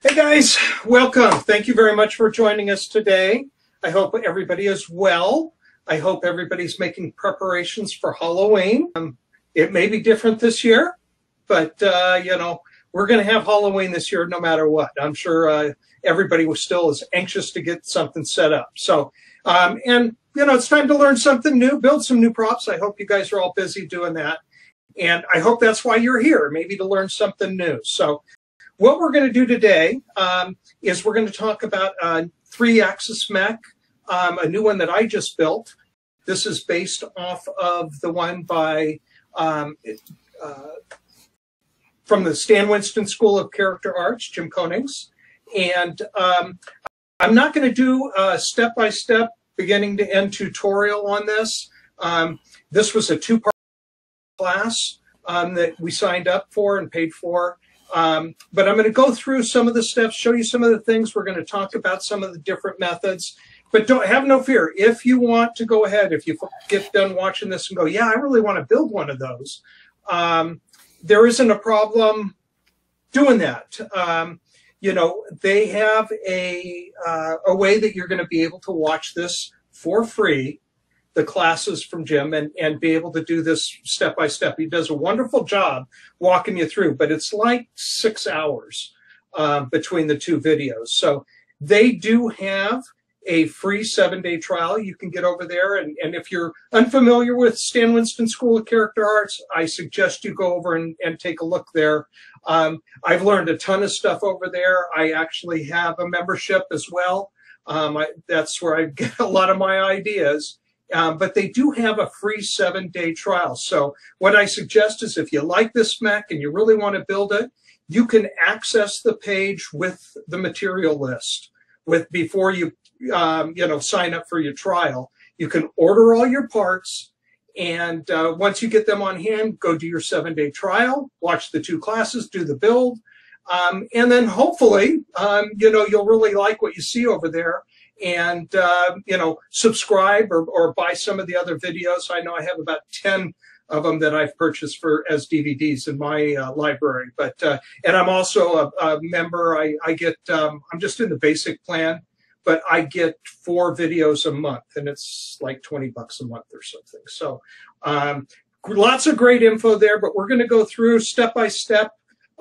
Hey guys, welcome. Thank you very much for joining us today. I hope everybody is well. I hope everybody's making preparations for Halloween. It may be different this year, but we're going to have Halloween this year no matter what. I'm sure everybody was still as anxious to get something set up. So, it's time to learn something new, build some new props. I hope you guys are all busy doing that. And I hope that's why you're here, maybe to learn something new. So what we're going to do today is we're going to talk about a 3-axis mech, a new one that I just built. This is based off of the one by from the Stan Winston School of Character Arts, Jim Konings. And I'm not going to do a step-by-step beginning to end tutorial on this. This was a 2-part class that we signed up for and paid for. But I'm going to go through some of the steps, show you some of the things. We're going to talk about some of the different methods. But don't have no fear. If you want to go ahead, if you get done watching this and go, yeah, I really want to build one of those, there isn't a problem doing that. They have a way that you're going to be able to watch this for free, the classes from Jim, and be able to do this step by step. He does a wonderful job walking you through, but it's like 6 hours between the two videos. So they do have a free 7-day trial. You can get over there, and if you're unfamiliar with Stan Winston School of Character Arts, I suggest you go over and take a look there. I've learned a ton of stuff over there. I actually have a membership as well. That's where I get a lot of my ideas. But they do have a free 7-day trial. So what I suggest is if you like this mech and you really want to build it, you can access the page with the material list before you sign up for your trial. You can order all your parts, and once you get them on hand, go do your 7-day trial, watch the 2 classes, do the build, and then hopefully you'll really like what you see over there. And, subscribe or buy some of the other videos. I know I have about 10 of them that I've purchased as DVDs in my library. But and I'm also a member. I get, I'm just in the basic plan, but I get 4 videos a month, and it's like $20 a month or something. So lots of great info there, but we're going to go through step by step.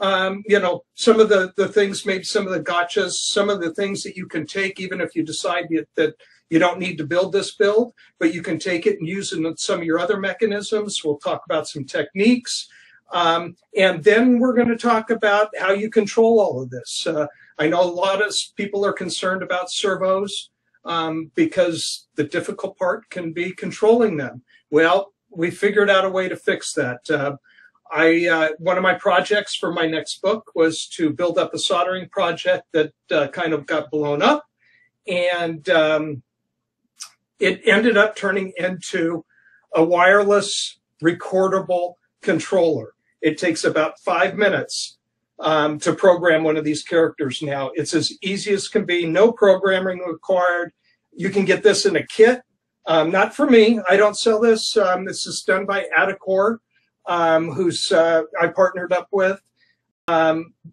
Some of the things, maybe some of the gotchas, some of the things that you can take, even if you decide that you don't need to build this build, but you can take it and use it in some of your other mechanisms. We'll talk about some techniques. And then we're going to talk about how you control all of this. I know a lot of people are concerned about servos because the difficult part can be controlling them. Well, we figured out a way to fix that. One of my projects for my next book was to build up a soldering project that kind of got blown up, and it ended up turning into a wireless recordable controller. It takes about 5 minutes to program one of these characters now. It's as easy as can be, no programming required. You can get this in a kit. Not for me. I don't sell this. This is done by Adacor. Who's I partnered up with.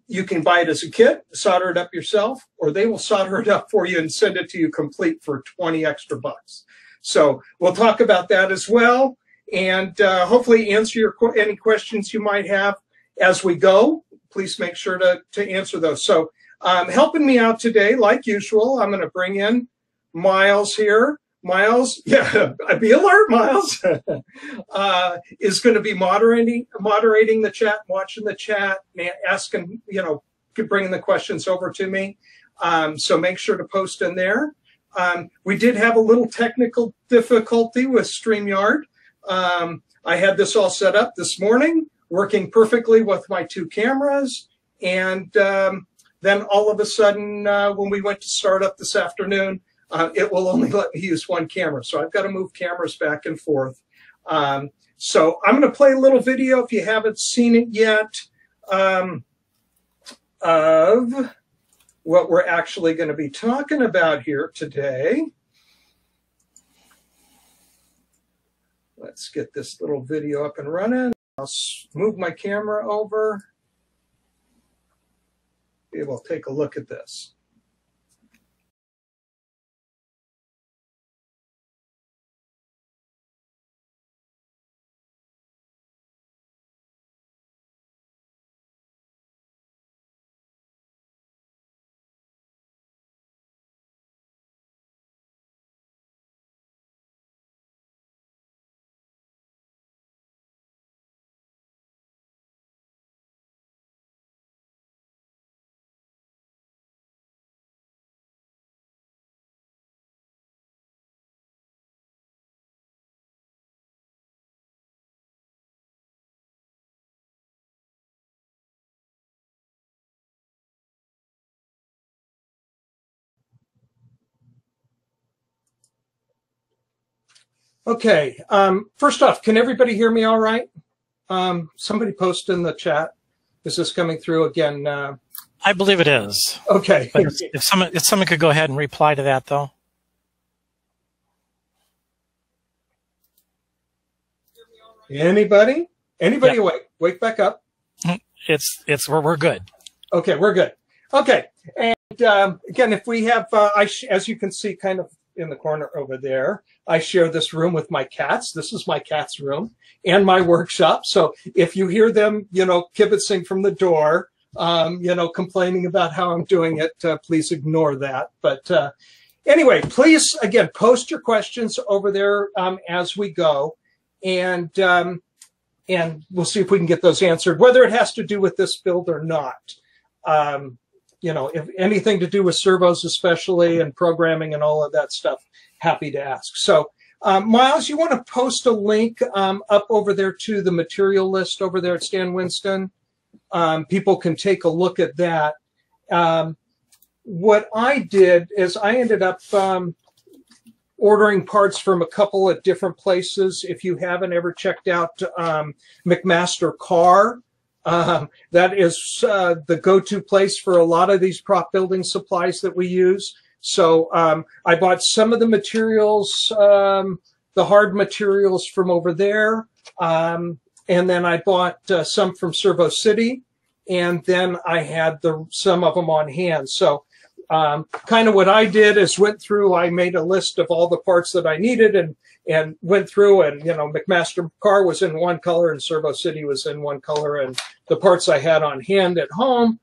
You can buy it as a kit, solder it up yourself, or they will solder it up for you and send it to you complete for 20 extra bucks. So we'll talk about that as well, and hopefully answer any questions you might have as we go. Please make sure to answer those. So helping me out today, like usual, I'm going to bring in Miles here. Miles, yeah, be alert, Miles, is going to be moderating the chat, watching the chat, asking, bringing the questions over to me. So make sure to post in there. We did have a little technical difficulty with StreamYard. I had this all set up this morning, working perfectly with my 2 cameras. And then all of a sudden, when we went to start up this afternoon, it will only let me use 1 camera. So I've got to move cameras back and forth. So I'm going to play a little video, if you haven't seen it yet, of what we're actually going to be talking about here today. Let's get this little video up and running. I'll move my camera over. be able to take a look at this. Okay, first off, can everybody hear me all right? Somebody post in the chat. Is this coming through again? I believe it is. Okay. But if someone could go ahead and reply to that, though. Anybody? Anybody Yep. awake? Wake back up. We're good. Okay, we're good. Okay, and again, if we have, as you can see, kind of in the corner over there, I share this room with my cats. This is my cat's room and my workshop. So if you hear them, kibitzing from the door, complaining about how I'm doing it, please ignore that. But anyway, please, again, post your questions over there as we go. And we'll see if we can get those answered, whether it has to do with this build or not. If anything to do with servos especially and programming and all of that stuff, happy to ask. So, Miles, you want to post a link up over there to the material list over there at Stan Winston? People can take a look at that. What I did is I ended up ordering parts from a couple of different places. If you haven't ever checked out McMaster Car, that is the go-to place for a lot of these prop building supplies that we use. So I bought some of the materials, the hard materials from over there, and then I bought some from Servo City, and then I had some of them on hand. So kind of what I did is I made a list of all the parts that I needed and went through, and McMaster Car was in one color and Servo City was in one color, and the parts I had on hand at home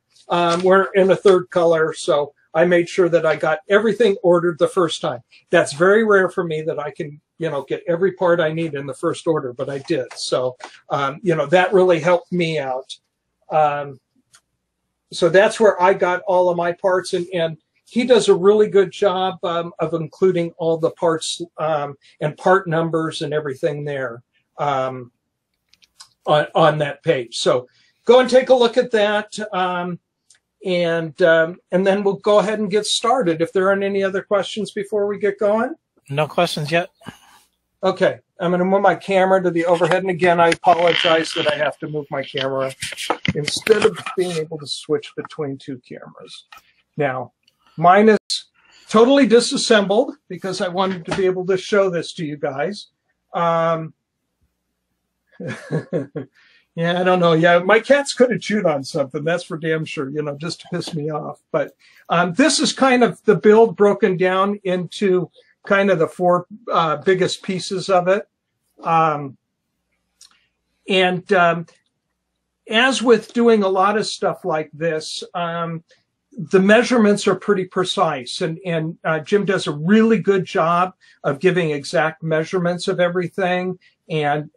were in a third color. So I made sure that I got everything ordered the first time. That's very rare for me that I can get every part I need in the first order, but I did. So that really helped me out. So that's where I got all of my parts, and he does a really good job of including all the parts and part numbers and everything there on that page. So go and take a look at that, and then we'll go ahead and get started. If there aren't any other questions before we get going. No questions yet. Okay, I'm going to move my camera to the overhead, and again, I apologize that I have to move my camera instead of being able to switch between two cameras. Now, mine is totally disassembled because I wanted to be able to show this to you guys. Yeah, I don't know. Yeah, my cats could have chewed on something. That's for damn sure, just to piss me off. But this is kind of the build broken down into kind of the four biggest pieces of it. As with doing a lot of stuff like this, the measurements are pretty precise, and Jim does a really good job of giving exact measurements of everything and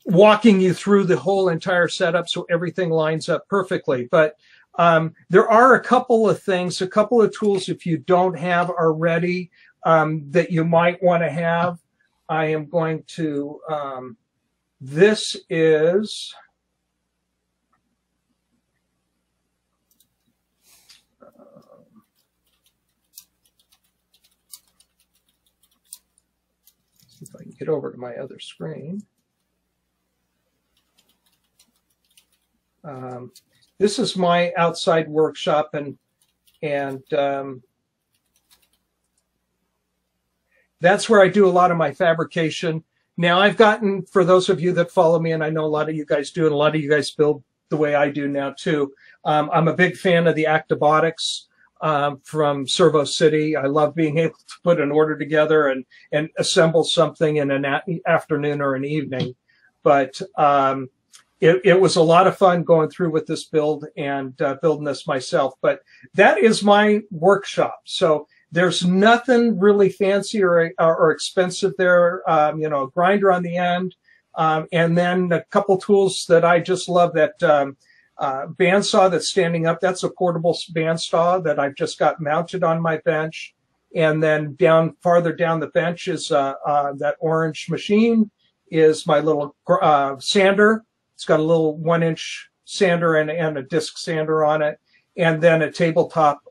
walking you through the whole entire setup so everything lines up perfectly. But there are a couple of things, a couple of tools if you don't have already that you might want to have. I am going to, this is, see if I can get over to my other screen. This is my outside workshop, and that's where I do a lot of my fabrication. Now, I've gotten, for those of you that follow me, and I know a lot of you guys do, and a lot of you guys build the way I do now too. I'm a big fan of the Actibotics from Servo City. I love being able to put an order together and assemble something in an afternoon or an evening. But it was a lot of fun going through with this build and building this myself. But that is my workshop. So there's nothing really fancy or expensive there. A grinder on the end, and then a couple tools that I just love. That bandsaw that's standing up. That's a portable bandsaw that I've just got mounted on my bench. And then farther down the bench is that orange machine is my little sander. It's got a little 1-inch sander and a disc sander on it, and then a tabletop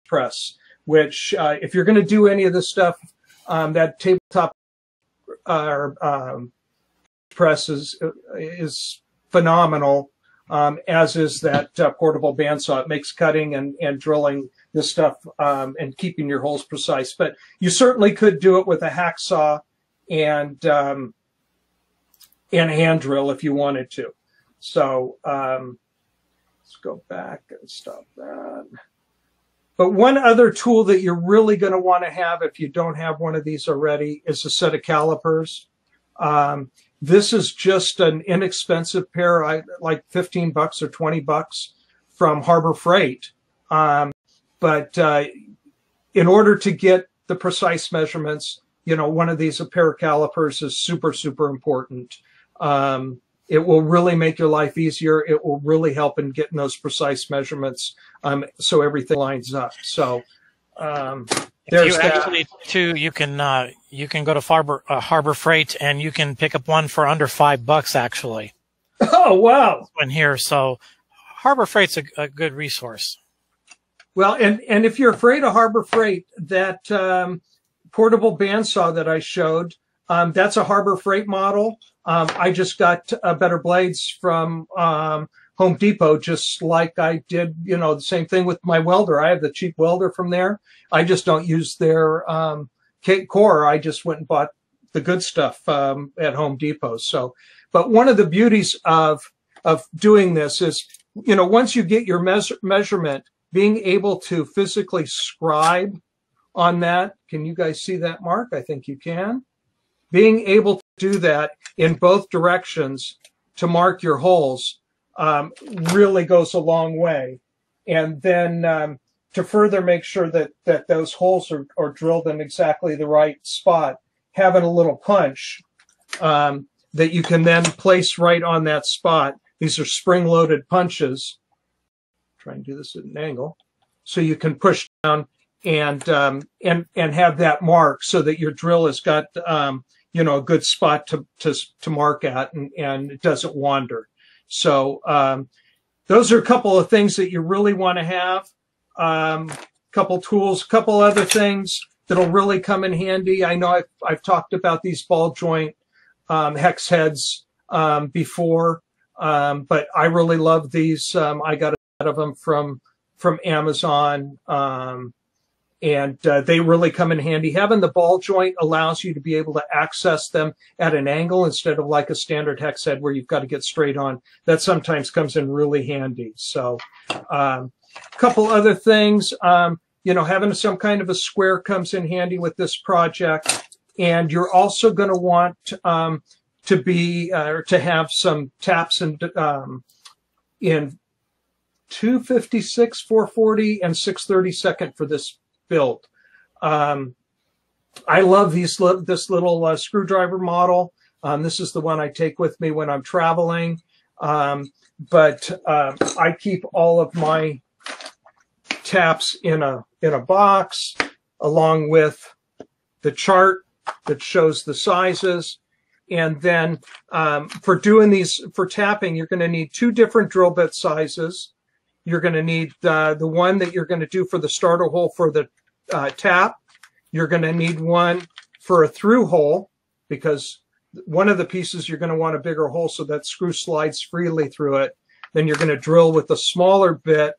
press. Which, if you're going to do any of this stuff, that tabletop press is phenomenal, as is that portable bandsaw. It makes cutting and drilling this stuff and keeping your holes precise. But you certainly could do it with a hacksaw and hand drill if you wanted to. So let's go back and stop that. But one other tool that you're really going to want to have if you don't have one of these already is a set of calipers. This is just an inexpensive pair, like $15 or $20 from Harbor Freight. But in order to get the precise measurements, one of these, a pair of calipers, is super, super important. It will really make your life easier. It will really help in getting those precise measurements, so everything lines up. So there's that. Actually, too, you can go to Harbor Freight and you can pick up one for under $5 actually. Oh wow! In here, so Harbor Freight's a good resource. Well, and if you're afraid of Harbor Freight, that portable bandsaw that I showed, that's a Harbor Freight model. I just got better blades from Home Depot, just like I did, the same thing with my welder. I have the cheap welder from there. I just don't use their core. I just went and bought the good stuff at Home Depot. So, but one of the beauties of doing this is, once you get your measurement, being able to physically scribe on that. Can you guys see that, Mark? I think you can. Being able to do that in both directions to mark your holes really goes a long way. And then to further make sure that those holes are drilled in exactly the right spot, having a little punch that you can then place right on that spot. These are spring-loaded punches. Try and do this at an angle. So you can push down and have that mark so that your drill has got a good spot to mark at, and it doesn't wander. So those are a couple of things that you really want to have. Couple tools, couple other things that'll really come in handy. I know I've talked about these ball joint hex heads before, but I really love these. I got a set of them from Amazon. And they really come in handy. Having the ball joint allows you to be able to access them at an angle instead of like a standard hex head where you've got to get straight on. That sometimes comes in really handy. So a couple other things, having some kind of a square comes in handy with this project. And you're also going to want to have some taps in 256, 440, and 632nd for this build. I love this little screwdriver model. This is the one I take with me when I'm traveling. But I keep all of my taps in a box, along with the chart that shows the sizes. And then for tapping, you're going to need 2 different drill bit sizes. You're going to need the one that you're going to do for the starter hole for the tap. You're going to need one for a through hole, because one of the pieces you're going to want a bigger hole so that screw slides freely through it. Then you're going to drill with the smaller bit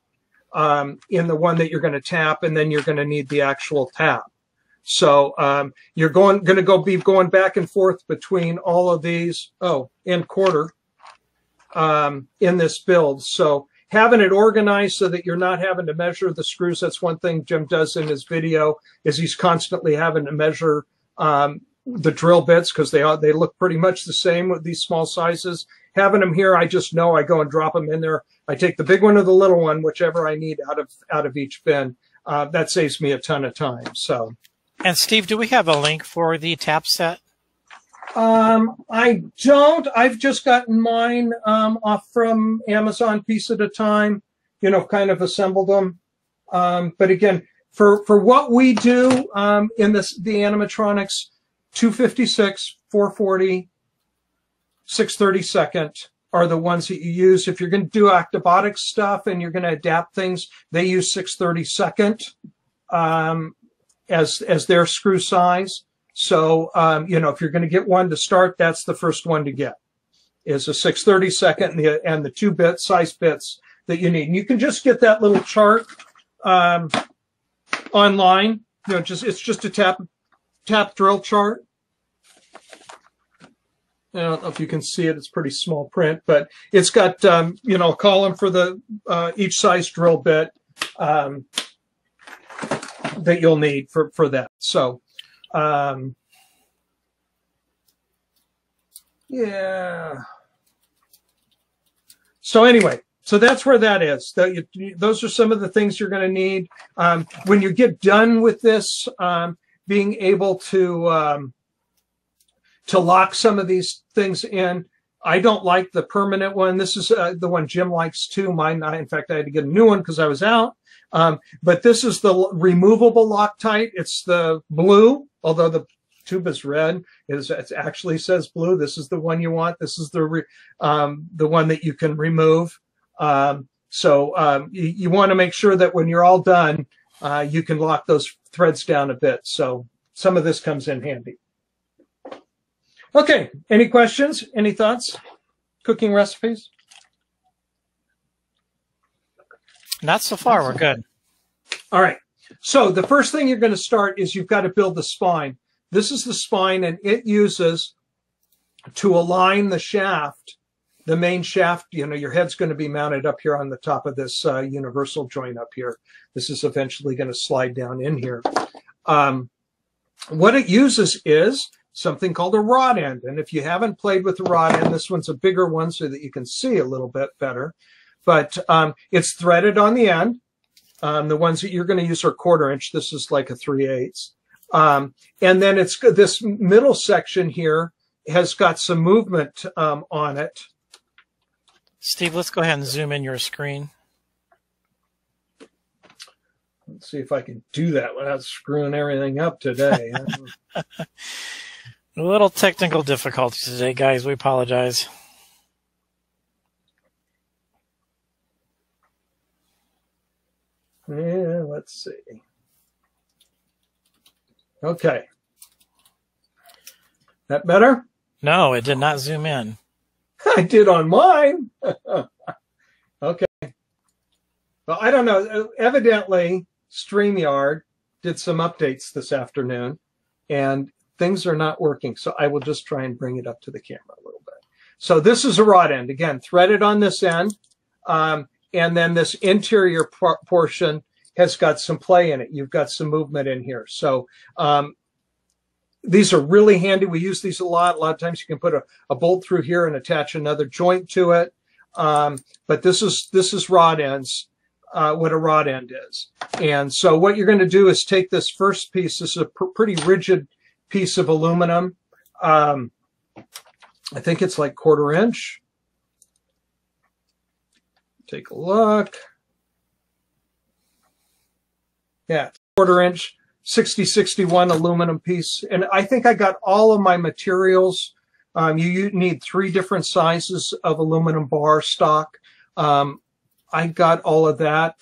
in the one that you're going to tap, and then you're going to need the actual tap. So you're going to be going back and forth between all of these. Oh, and quarter. in this build. So having it organized so that you're not having to measure the screws. That's one thing Jim does in his video, is he's constantly having to measure the drill bits, because they look pretty much the same with these small sizes. Having them here, I just know I go and drop them in there. I take the big one or the little one, whichever I need out of each bin. That saves me a ton of time. So. And Steve, do we have a link for the tap set? I don't. I've just gotten mine off from Amazon, piece at a time. You know, kind of assembled them. But again, for what we do in the animatronics, 256, 440, 632nd are the ones that you use. If you're going to do Octobotic stuff and you're going to adapt things, they use 632nd as their screw size. So, you know, if you're going to get one to start, that's the first one to get, is a 632nd and the 2-bit size bits that you need. And you can just get that little chart online. You know, it's just a tap drill chart. I don't know if you can see it. It's pretty small print, but it's got, you know, a column for the each size drill bit that you'll need for that. So, yeah. So anyway, so that's where that is. Those are some of the things you're going to need. When you get done with this, being able to lock some of these things in. I don't like the permanent one. This is the one Jim likes too. Mine, in fact, I had to get a new one because I was out. But this is the removable Loctite. It's the blue, although the tube is red. It actually says blue. This is the one you want. This is the one that you can remove. So you want to make sure that when you're all done, you can lock those threads down a bit. So some of this comes in handy. Okay, any questions? Any thoughts? Cooking recipes? Not so far, we're good. All right, so the first thing you're going to start is you've got to build the spine. This is the spine, and it uses to align the shaft, the main shaft. You know, your head's going to be mounted up here on the top of this universal joint up here. This is eventually going to slide down in here. What it uses is something called a rod end. And if you haven't played with the rod end, this one's a bigger one so that you can see a little bit better. But it's threaded on the end. The ones that you're going to use are 1/4 inch. This is like a 3/8. And then it's this middle section here has got some movement on it. Steve, let's go ahead and zoom in your screen. Let's see if I can do that without screwing everything up today. A little technical difficulties today, guys. We apologize. Yeah, let's see. Okay. That better? No, it did not zoom in. I did on mine. Okay. Well, I don't know. Evidently, StreamYard did some updates this afternoon, and things are not working. So I will just try and bring it up to the camera a little bit. So this is a rod end, again, threaded on this end. And then this interior portion has got some play in it. You've got some movement in here. So these are really handy. We use these a lot. A lot of times you can put a bolt through here and attach another joint to it. But this is rod ends, what a rod end is. And so what you're going to do is take this first piece. This is a pretty rigid piece of aluminum. I think it's like 1/4 inch. Take a look. Yeah, 1/4 inch, 6061 aluminum piece. And I think I got all of my materials. You need 3 different sizes of aluminum bar stock. I got all of that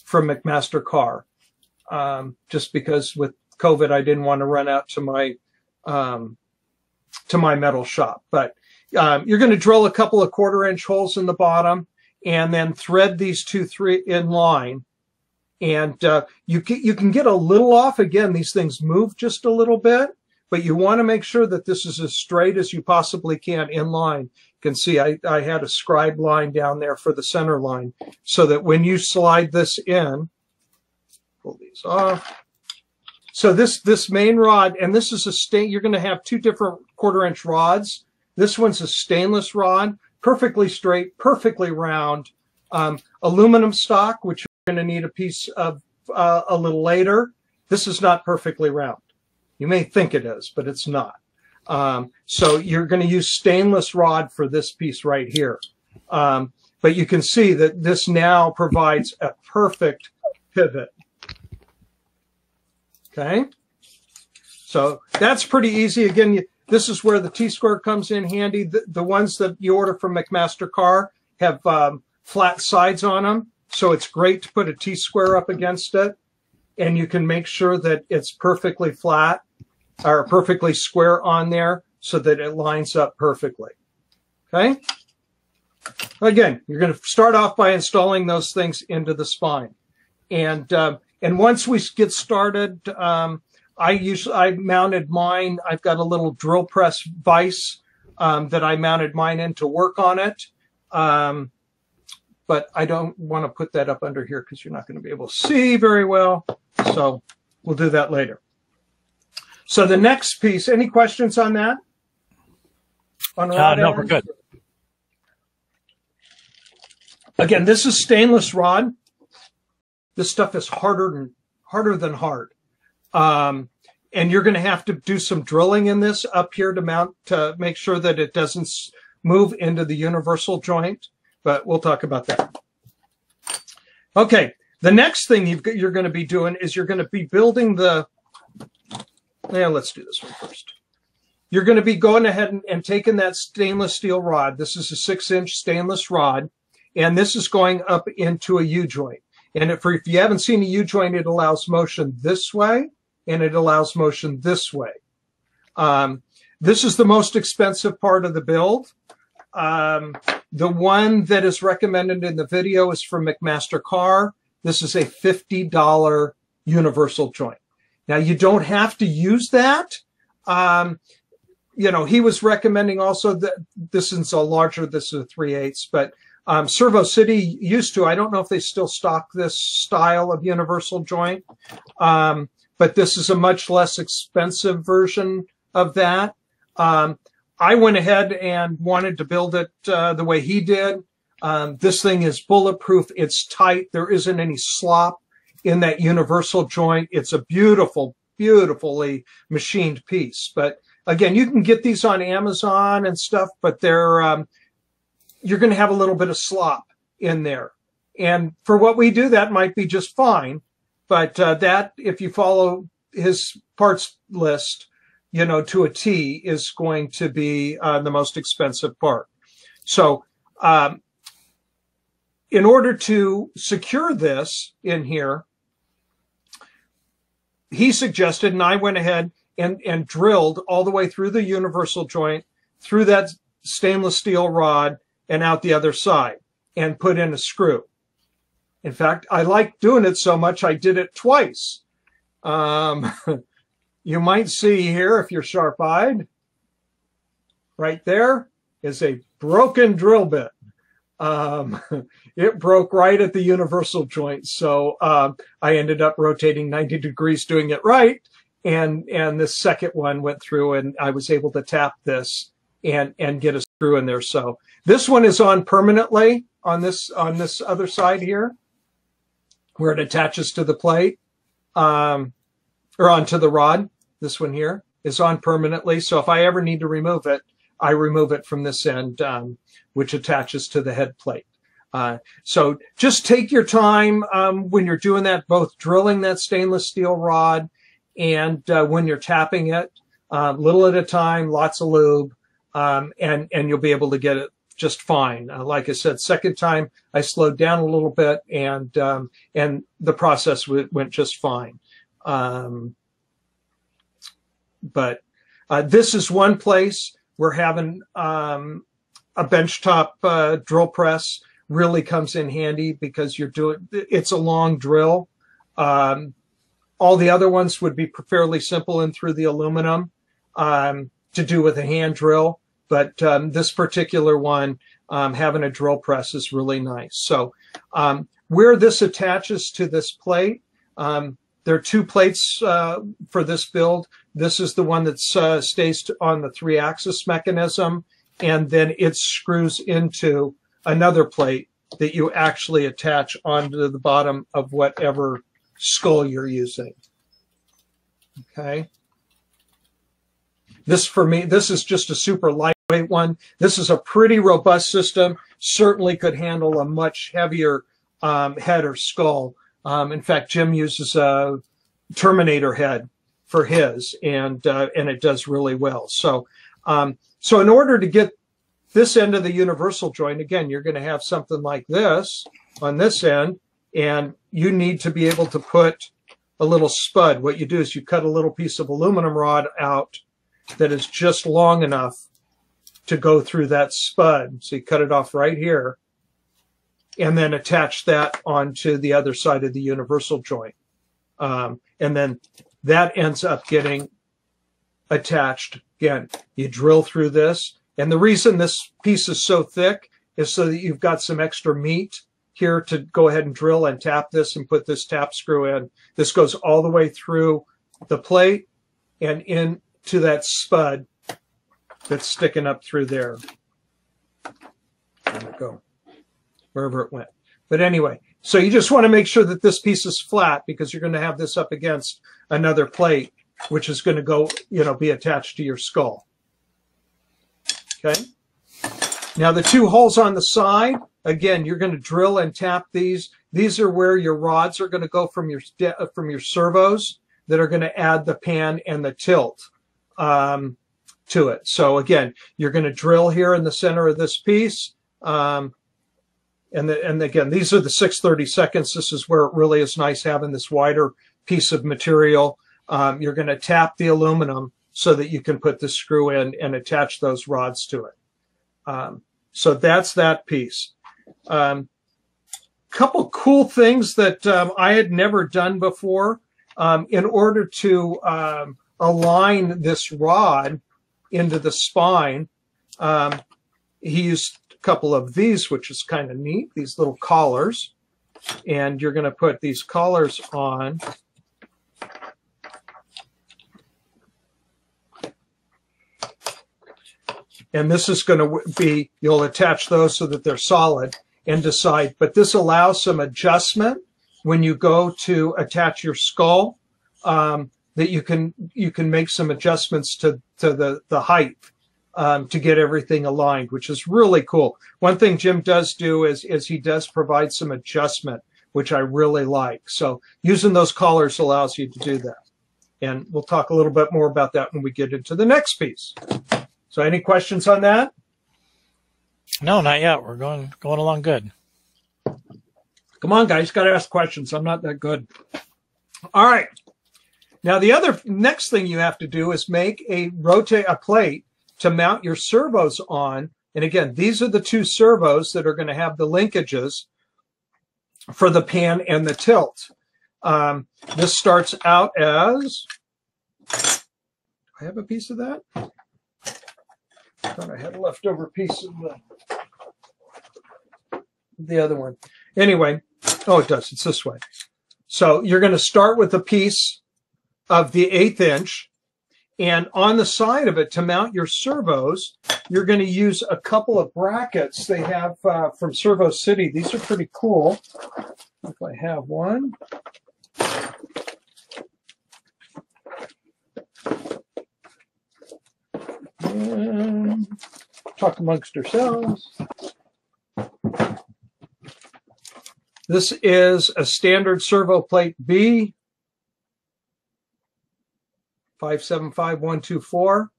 from McMaster Carr, just because with COVID, I didn't want to run out to my metal shop. But you're going to drill a couple of 1/4 inch holes in the bottom and then thread these 2-3 in line. And you can get a little off. Again, these things move just a little bit, but you want to make sure that this is as straight as you possibly can in line. You can see I had a scribe line down there for the center line, so that when you slide this in, pull these off. So this main rod, and this is you're going to have two different 1/4 inch rods. This one's a stainless rod, perfectly straight, perfectly round, aluminum stock, which you're going to need a piece of a little later. This is not perfectly round. You may think it is, but it's not. So you're going to use stainless rod for this piece right here. But you can see that this now provides a perfect pivot. Okay, so that's pretty easy. Again, this is where the T-square comes in handy. The ones that you order from McMaster-Carr have flat sides on them, so it's great to put a T-square up against it, and you can make sure that it's perfectly flat or perfectly square on there so that it lines up perfectly. Okay? Again, you're going to start off by installing those things into the spine. And once we get started, I mounted mine. I've got a little drill press vise that I mounted mine in to work on it. But I don't want to put that up under here because you're not going to be able to see very well. So we'll do that later. So the next piece, any questions on that? No, we're good. Again, this is stainless rod. This stuff is harder than hard. And you're going to have to do some drilling in this up here to make sure that it doesn't move into the universal joint. But we'll talk about that. Okay, the next thing you're going to be doing is you're going to be building let's do this one first. You're going to be going ahead and taking that stainless steel rod. This is a 6-inch stainless rod, and this is going up into a U-joint. And if you haven't seen a U-joint, it allows motion this way, and it allows motion this way. This is the most expensive part of the build. The one that is recommended in the video is from McMaster-Carr. This is a $50 universal joint. Now, you don't have to use that. He was recommending also that this is a larger, this is a 3/8, but Servo City used to. I don't know if they still stock this style of universal joint, but this is a much less expensive version of that. I went ahead and wanted to build it the way he did. This thing is bulletproof. It's tight. There isn't any slop in that universal joint. It's a beautiful, beautifully machined piece. But again, you can get these on Amazon and stuff, but you're going to have a little bit of slop in there. And for what we do, that might be just fine. But that, if you follow his parts list, to a T, is going to be the most expensive part. So in order to secure this in here, he suggested, and I went ahead and drilled all the way through the universal joint, through that stainless steel rod, and out the other side, and put in a screw. In fact, I like doing it so much I did it twice. You might see here, if you're sharp-eyed, right there is a broken drill bit. It broke right at the universal joint, so I ended up rotating 90 degrees doing it right, and the second one went through, and I was able to tap this and get a screw in there. So this one is on permanently on this other side here, where it attaches to the plate, or onto the rod. This one here is on permanently, so if I ever need to remove it, I remove it from this end, which attaches to the head plate. So just take your time when you're doing that, both drilling that stainless steel rod and when you're tapping it, little at a time, lots of lube, and you'll be able to get it just fine. Like I said, second time I slowed down a little bit, and the process went just fine. But this is one place where having a benchtop drill press really comes in handy, because it's a long drill. All the other ones would be fairly simple in through the aluminum to do with a hand drill. but this particular one, having a drill press is really nice. So where this attaches to this plate, there are two plates for this build. This is the one that stays on the 3-axis mechanism, and then it screws into another plate that you actually attach onto the bottom of whatever skull you're using. Okay. This, for me, this is just a super lightweight one. This is a pretty robust system. Certainly could handle a much heavier head or skull. In fact, Jim uses a Terminator head for his, and it does really well. So, so in order to get this end of the universal joint, again, you're going to have something like this on this end, and you need to be able to put a little spud. What you do is you cut a little piece of aluminum rod out that is just long enough to go through that spud. So you cut it off right here, and then attach that onto the other side of the universal joint. And then that ends up getting attached. Again, you drill through this. And the reason this piece is so thick is so that you've got some extra meat here to go ahead and drill and tap this and put this tap screw in. This goes all the way through the plate and into that spud that's sticking up through there. There we go. Wherever it went. But anyway, so you just want to make sure that this piece is flat, because you're going to have this up against another plate, which is going to go, be attached to your skull. Okay. Now the two holes on the side, again, you're going to drill and tap these. These are where your rods are going to go from your servos that are going to add the pan and the tilt to it. So again, you're going to drill here in the center of this piece. And again, these are the 6/32. This is where it really is nice having this wider piece of material. You're going to tap the aluminum so that you can put the screw in and attach those rods to it. So that's that piece. Couple cool things that I had never done before. In order to align this rod into the spine, he used a couple of these, which is kind of neat, these little collars. And you're going to put these collars on. And this is going to be, you'll attach those so that they're solid and decide. But this allows some adjustment when you go to attach your skull, that you can make some adjustments to the height to get everything aligned, which is really cool. One thing Jim does do is he does provide some adjustment, which I really like. So using those collars allows you to do that. And we'll talk a little bit more about that when we get into the next piece. So any questions on that? No, not yet. We're going along good. Come on, guys. Got to ask questions. I'm not that good. All right. Now, the next thing you have to do is make a plate to mount your servos on. And again, these are the two servos that are going to have the linkages for the pan and the tilt. This starts out as, do I have a piece of that? I thought I had a leftover piece of the other one. Anyway, oh, it does. It's this way. So you're going to start with a piece of the 1/8 inch, and on the side of it, to mount your servos, you're going to use a couple of brackets they have from Servo City. These are pretty cool. If I have one. And talk amongst ourselves. This is a standard Servo Plate B, 575124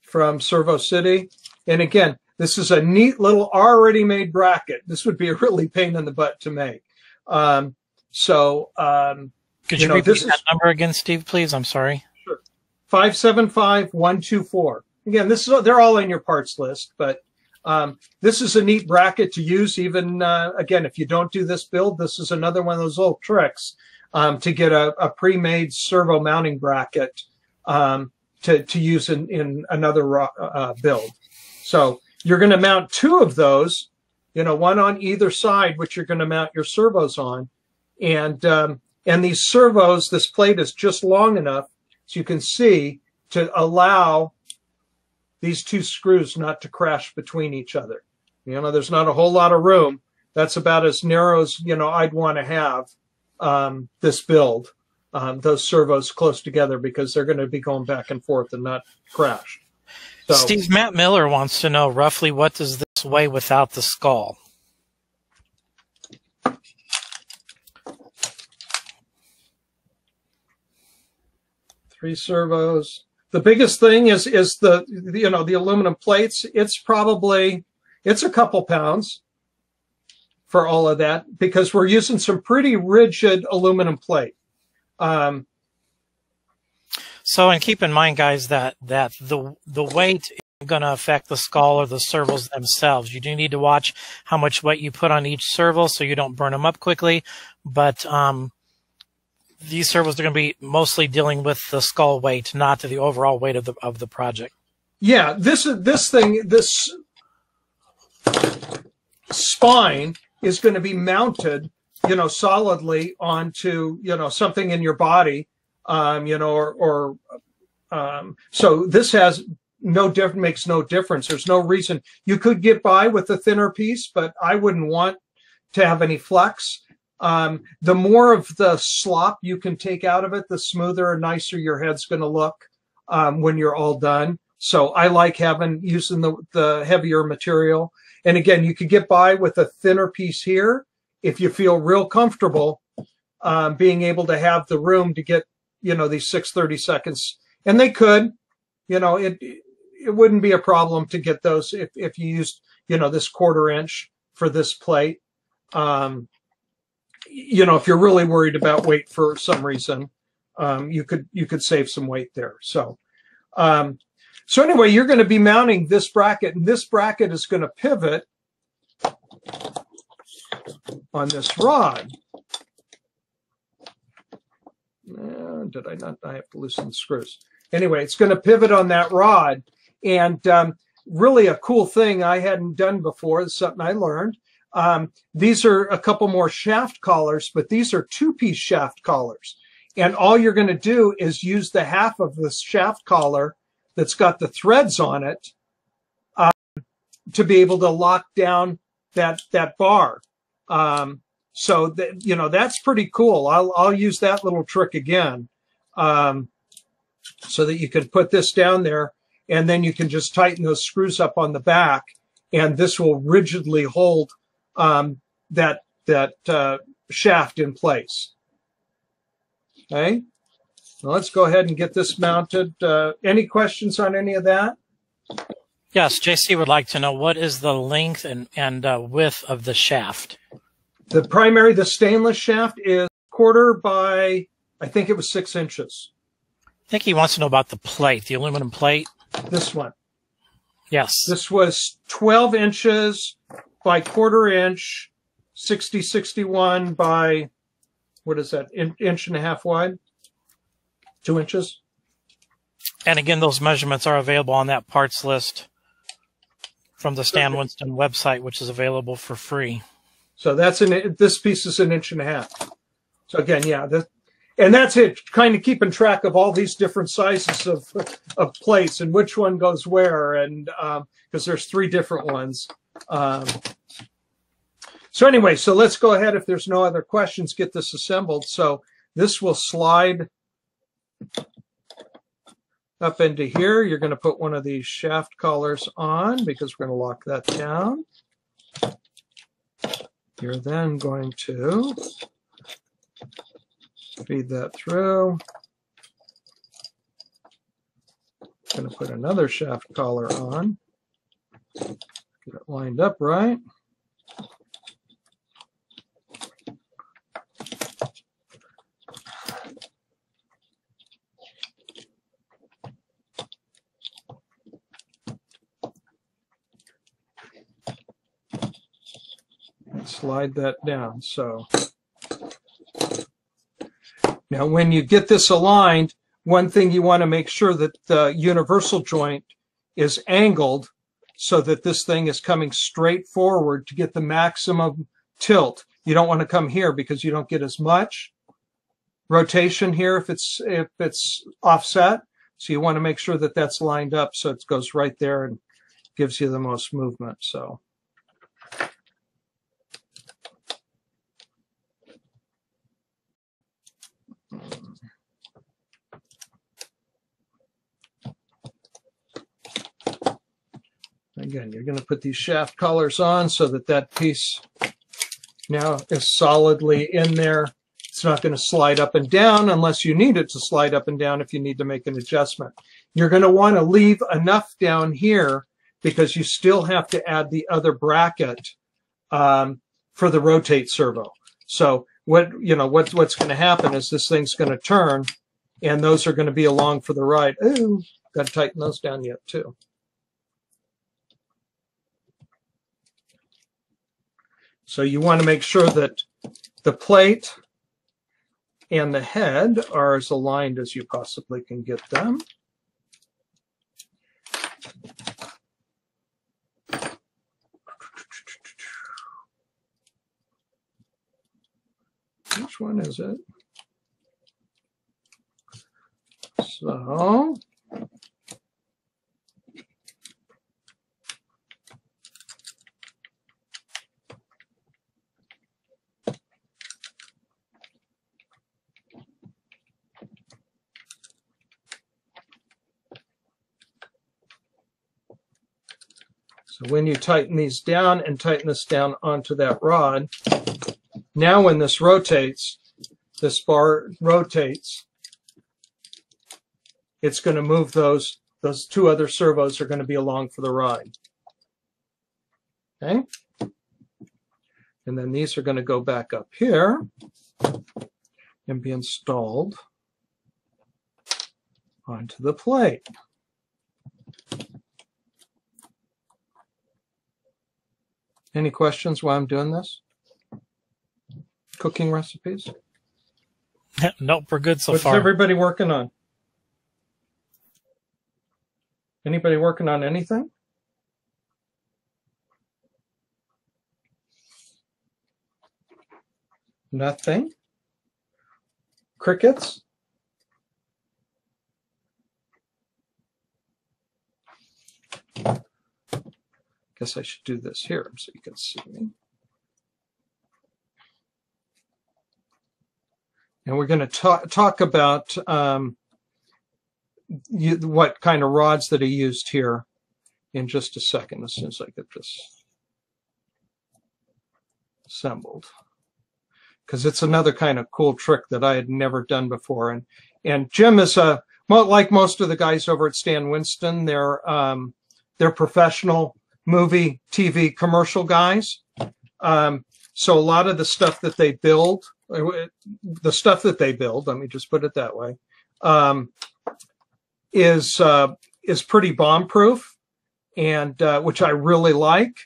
from Servo City. And again, this is a neat little already made bracket. This would be a really pain in the butt to make. Could you repeat that number again, Steve, please? I'm sorry. Sure. 575124. Again, they're all in your parts list, but this is a neat bracket to use. Even again, if you don't do this build, this is another one of those little tricks to get a pre-made servo mounting bracket to use in another build. So you're going to mount 2 of those, one on either side, which you're going to mount your servos on. And these servos, this plate is just long enough, so you can see, to allow these 2 screws not to crash between each other. There's not a whole lot of room. That's about as narrow as, I'd want to have this build, those servos close together, because they're going to be going back and forth and not crash. So, Steve, Matt Miller wants to know roughly what does this weigh without the skull? Three servos. The biggest thing is the aluminum plates. It's a couple pounds for all of that, because we're using some pretty rigid aluminum plate. So, and keep in mind, guys, that the weight isn't going to affect the skull or the servos themselves. You do need to watch how much weight you put on each servo so you don't burn them up quickly. But these servos are going to be mostly dealing with the skull weight, not to the overall weight of the project. Yeah, this spine is going to be mounted, solidly onto, something in your body, so this has makes no difference. There's no reason. You could get by with a thinner piece, but I wouldn't want to have any flex. The more of the slop you can take out of it, the smoother and nicer your head's going to look when you're all done. So I like using the heavier material. And again, you could get by with a thinner piece here if you feel real comfortable being able to have the room to get, these 6/32. And they could, it wouldn't be a problem to get those if you used, this 1/4 inch for this plate. If you're really worried about weight for some reason, you could save some weight there. So anyway, you're going to be mounting this bracket, and this bracket is going to pivot on this rod. Did I not? I have to loosen the screws. Anyway, it's going to pivot on that rod. And really a cool thing I hadn't done before, it's something I learned. These are a couple more shaft collars, but these are 2-piece shaft collars. And all you're going to do is use the half of the shaft collar that's got the threads on it to be able to lock down that bar. So that, that's pretty cool. I'll use that little trick again, so that you can put this down there, and then you can just tighten those screws up on the back, and this will rigidly hold that shaft in place. Okay, well, let's go ahead and get this mounted. Any questions on any of that? Yes, JC would like to know, what is the length and width of the shaft? The stainless shaft is 1/4 by, I think it was 6 inches. I think he wants to know about the plate, the aluminum plate. This one. Yes. This was 12 inches by 1/4 inch, 60/61 by, what is that, inch and a half wide? 2 inches. And again, those measurements are available on that parts list from the Stan Winston website, which is available for free. So this piece is 1.5 inches. So again, yeah, and that's it. Kind of keeping track of all these different sizes of plates and which one goes where, and because there's 3 different ones. So anyway, so let's go ahead, if there's no other questions, get this assembled. So this will slide up into here. You're going to put one of these shaft collars on, because we're going to lock that down. You're then going to feed that through. Going to put another shaft collar on. Get it lined up right. Slide that down. So now when you get this aligned, one thing you want to make sure that the universal joint is angled so that this thing is coming straight forward to get the maximum tilt. You don't want to come here because you don't get as much rotation here if it's offset. So you want to make sure that that's lined up so it goes right there and gives you the most movement. So again, you're going to put these shaft collars on so that that piece now is solidly in there. It's not going to slide up and down unless you need it to slide up and down if you need to make an adjustment. You're going to want to leave enough down here because you still have to add the other bracket for the rotate servo. So what's going to happen is this thing's going to turn, and those are going to be along for the ride. Ooh, got to tighten those down yet too. So you want to make sure that the plate and the head are as aligned as you possibly can get them. Which one is it? So when you tighten these down and tighten this down onto that rod, now when this rotates, this bar rotates, it's going to move those two other servos are going to be along for the ride. Okay? And then these are going to go back up here and be installed onto the plate. Any questions while I'm doing this? Cooking recipes? Nope, we're good so far. What's everybody working on? Anybody working on anything? Nothing? Crickets? Guess I should do this here so you can see me. And we're going to talk about what kind of rods that are used here in just a second, as soon as I get this assembled. Because it's another kind of cool trick that I had never done before. And Jim is like most of the guys over at Stan Winston, they're professional movie, TV, commercial guys. So a lot of the stuff that they build, let me just put it that way, is pretty bomb-proof, and which I really like.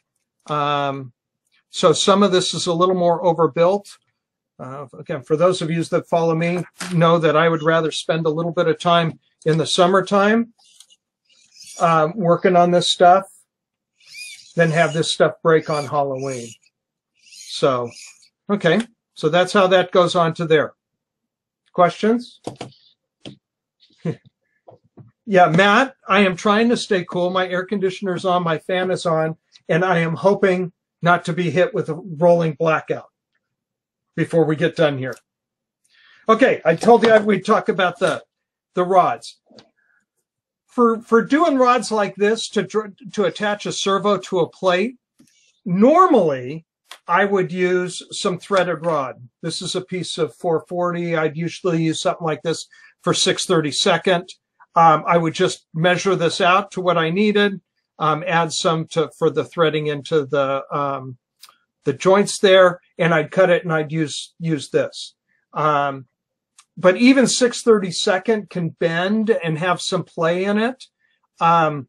So some of this is a little more overbuilt. Again, for those of you that follow me, know that I would rather spend a little bit of time in the summertime working on this stuff than have this stuff break on Halloween. So, okay, so that's how that goes on to there. Questions? Yeah, Matt, I am trying to stay cool. My air conditioner's on, my fan is on, and I am hoping not to be hit with a rolling blackout before we get done here. Okay, I told you we'd talk about the rods. For doing rods like this to attach a servo to a plate, normally I would use some threaded rod. This is a piece of 440. I'd usually use something like this for 6/32. I would just measure this out to what I needed, add some for the threading into the joints there, and I'd cut it and I'd use this. But even 6/32 can bend and have some play in it. But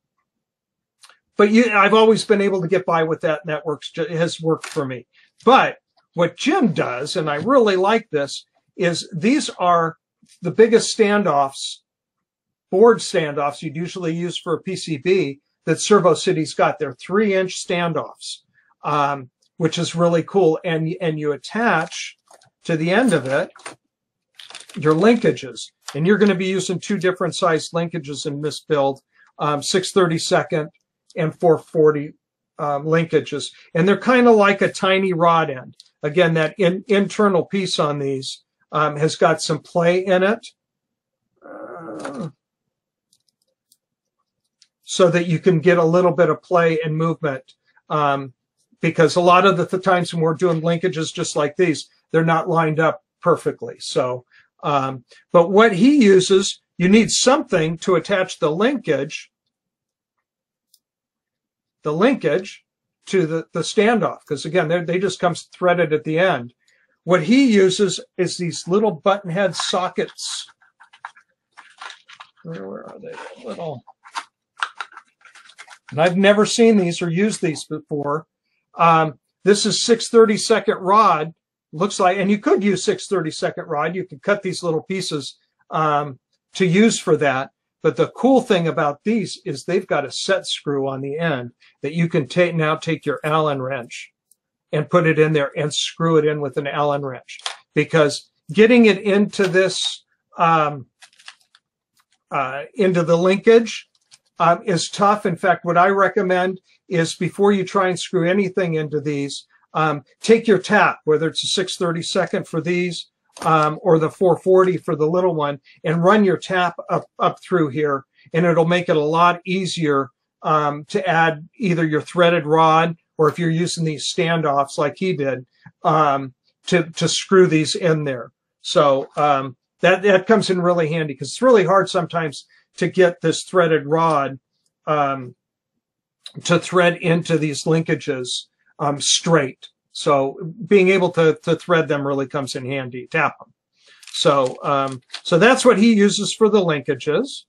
I've always been able to get by with that, and that has worked for me. But what Jim does, and I really like this, is these are the biggest standoffs, board standoffs you'd usually use for a PCB that Servo City's got. They're 3-inch standoffs, which is really cool. And you attach to the end of it your linkages. And you're going to be using 2 different size linkages in this build, 6/32 and 440 linkages. And they're kind of like a tiny rod end. Again, that internal piece on these has got some play in it, so that you can get a little bit of play and movement. Because a lot of the times when we're doing linkages just like these, they're not lined up perfectly. So, but what he uses, you need something to attach the linkage to the standoff, because again, they just come threaded at the end. What he uses is these little button head sockets. Where are they? Little. And I've never seen these or used these before. This is 6/32 rod. Looks like, and you could use 6/32 rod. You could cut these little pieces to use for that. But the cool thing about these is they've got a set screw on the end that you can take your Allen wrench and put it in there and screw it in with an Allen wrench. Because getting it into this, into the linkage is tough. In fact, what I recommend is before you try and screw anything into these, take your tap, whether it's a 6/32 for these, or the 440 for the little one, and run your tap up through here, and it'll make it a lot easier to add either your threaded rod, or if you're using these standoffs like he did, to screw these in there. So that comes in really handy, because it's really hard sometimes to get this threaded rod to thread into these linkages straight. So being able to thread them really comes in handy. Tap them. So so that's what he uses for the linkages.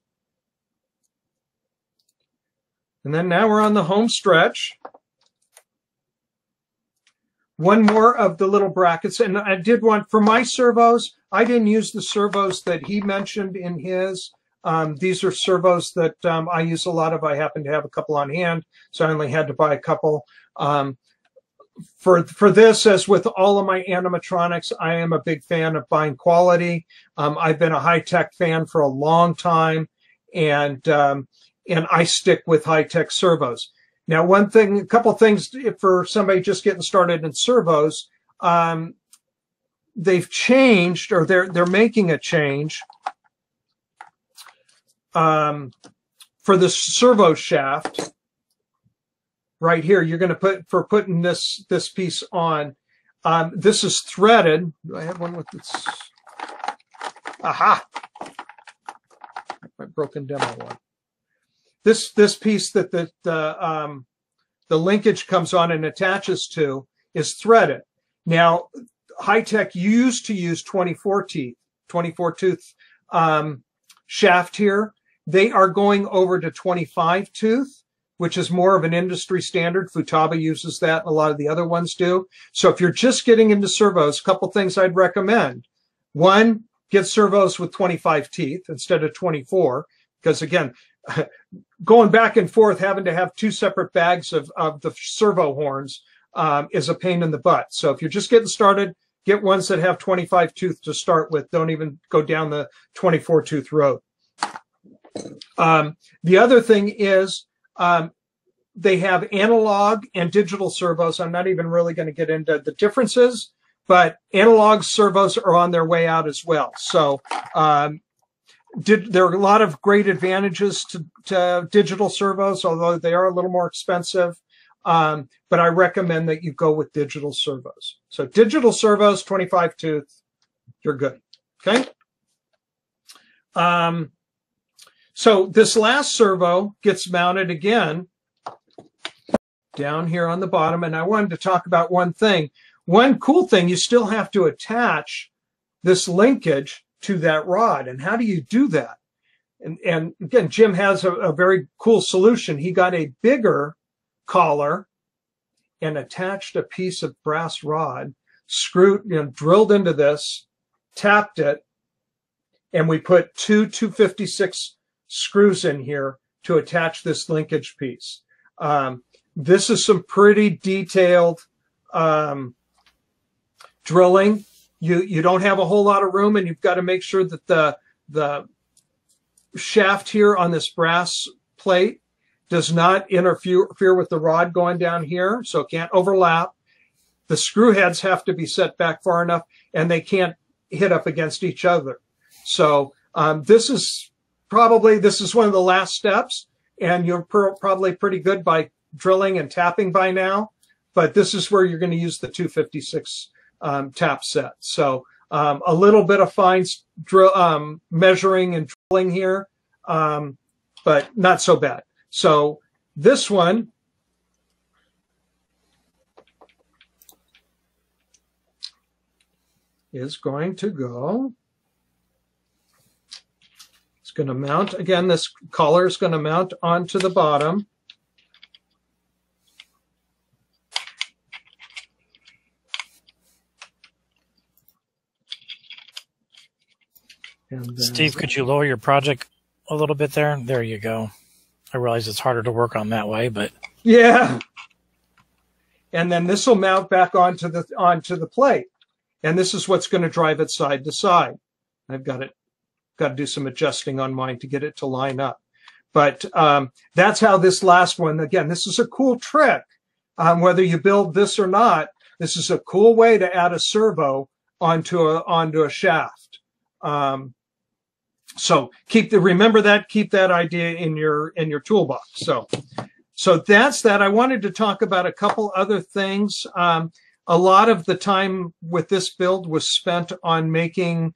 And then now we're on the home stretch. One more of the little brackets. And I did one for my servos. I didn't use the servos that he mentioned in his. These are servos that I use a lot of. I happen to have a couple on hand, so I only had to buy a couple. For this, as with all of my animatronics, I am a big fan of buying quality. I've been a high-tech fan for a long time, and I stick with high-tech servos. Now, a couple things for somebody just getting started in servos, they've changed, or they're making a change for the servo shaft. Right here, you're going to putting this piece on. This is threaded. Do I have one with this? Aha! My broken demo one. This piece that the linkage comes on and attaches to is threaded. Now, high-tech used to use 24 tooth shaft here. They are going over to 25 tooth, which is more of an industry standard. Futaba uses that, and a lot of the other ones do. So if you're just getting into servos, a couple things I'd recommend. One, get servos with 25 teeth instead of 24, because again, going back and forth, having to have 2 separate bags of the servo horns is a pain in the butt. So if you're just getting started, get ones that have 25 tooth to start with. Don't even go down the 24 tooth road. The other thing is, they have analog and digital servos. I'm not even really going to get into the differences, but analog servos are on their way out as well. So there are a lot of great advantages to digital servos, although they are a little more expensive. But I recommend that you go with digital servos. So digital servos, 25 tooth, you're good. Okay. So this last servo gets mounted again down here on the bottom, and I wanted to talk about one thing. One cool thing, you still have to attach this linkage to that rod. And how do you do that? And again, Jim has a very cool solution. He got a bigger collar and attached a piece of brass rod, screwed, drilled into this, tapped it, and we put 2 256 screws in here to attach this linkage piece. This is some pretty detailed drilling. You don't have a whole lot of room, and you've got to make sure that the shaft here on this brass plate does not interfere with the rod going down here, so it can't overlap. The screw heads have to be set back far enough, and they can't hit up against each other. So this is one of the last steps, and you're probably pretty good by drilling and tapping by now, but this is where you're going to use the 256 tap set. So a little bit of fine measuring and drilling here, but not so bad. So this one is going to go, it's going to mount, again, this collar is going to mount onto the bottom. And then, Steve, could you lower your project a little bit there? There you go. I realize it's harder to work on that way, but yeah. And then this will mount back onto the plate, and this is what's going to drive it side to side. I've got to do some adjusting on mine to get it to line up, but that's how this last one. Again, this is a cool trick. Whether you build this or not, this is a cool way to add a servo onto a shaft. So remember that, keep that idea in your toolbox. So that's that. I wanted to talk about a couple other things. A lot of the time with this build was spent on making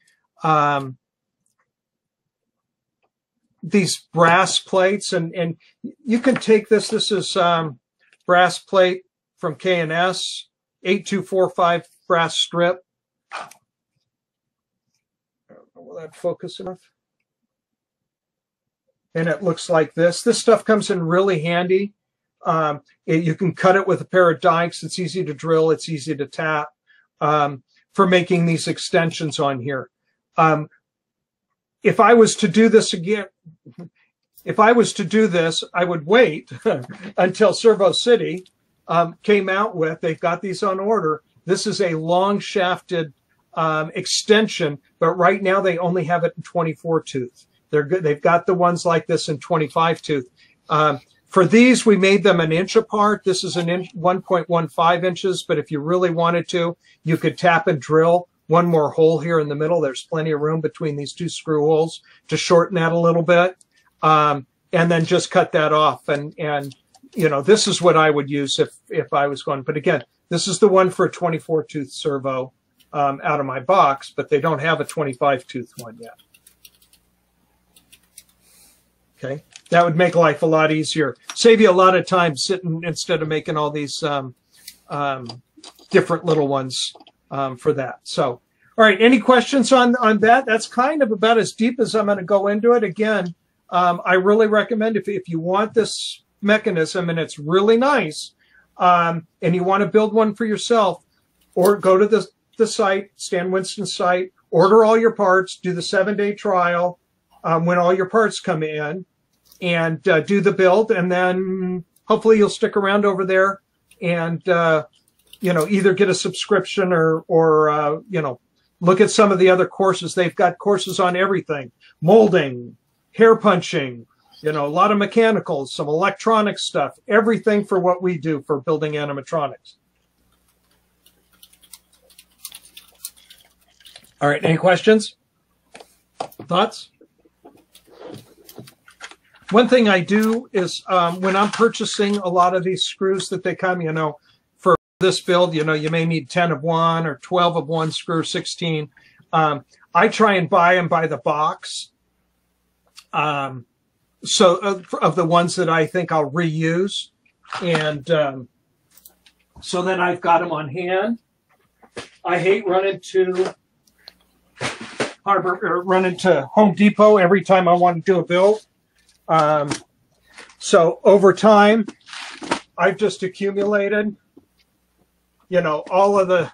these brass plates, and you can take this. This is brass plate from K&S, 8245 brass strip. Will that focus enough? And it looks like this. This stuff comes in really handy. You can cut it with a pair of dikes. It's easy to drill. It's easy to tap for making these extensions on here. If I was to do this again, I would wait until Servo City came out with, they've got these on order. This is a long shafted extension, but right now they only have it in 24 tooth. They're good. They've got the ones like this in 25 tooth. For these, we made them an inch apart. This is 1.15 inches, but if you really wanted to, you could tap and drill one more hole here in the middle. There's plenty of room between these two screw holes to shorten that a little bit, and then just cut that off. And you know, this is what I would use if I was going. But again, this is the one for a 24 tooth servo out of my box, but they don't have a 25 tooth one yet. Okay, that would make life a lot easier. Save you a lot of time sitting instead of making all these different little ones for that. So, all right, any questions on that? That's kind of about as deep as I'm going to go into it. Again, I really recommend if you want this mechanism and it's really nice, and you want to build one for yourself, or go to the site, Stan Winston's site, order all your parts, do the 7-day trial when all your parts come in, and do the build, and then hopefully you'll stick around over there and you know, either get a subscription or you know, look at some of the other courses. They've got courses on everything: molding, hair punching, you know, a lot of mechanicals, some electronic stuff, everything for what we do for building animatronics. All right, any questions? Thoughts? One thing I do is when I'm purchasing a lot of these screws that they come, you know, for this build, you know, you may need 10 of one or 12 of one screw, 16. I try and buy them by the box. So of the ones that I think I'll reuse. And so then I've got them on hand. I hate running to Home Depot every time I want to do a build. So over time, I've just accumulated, you know, all of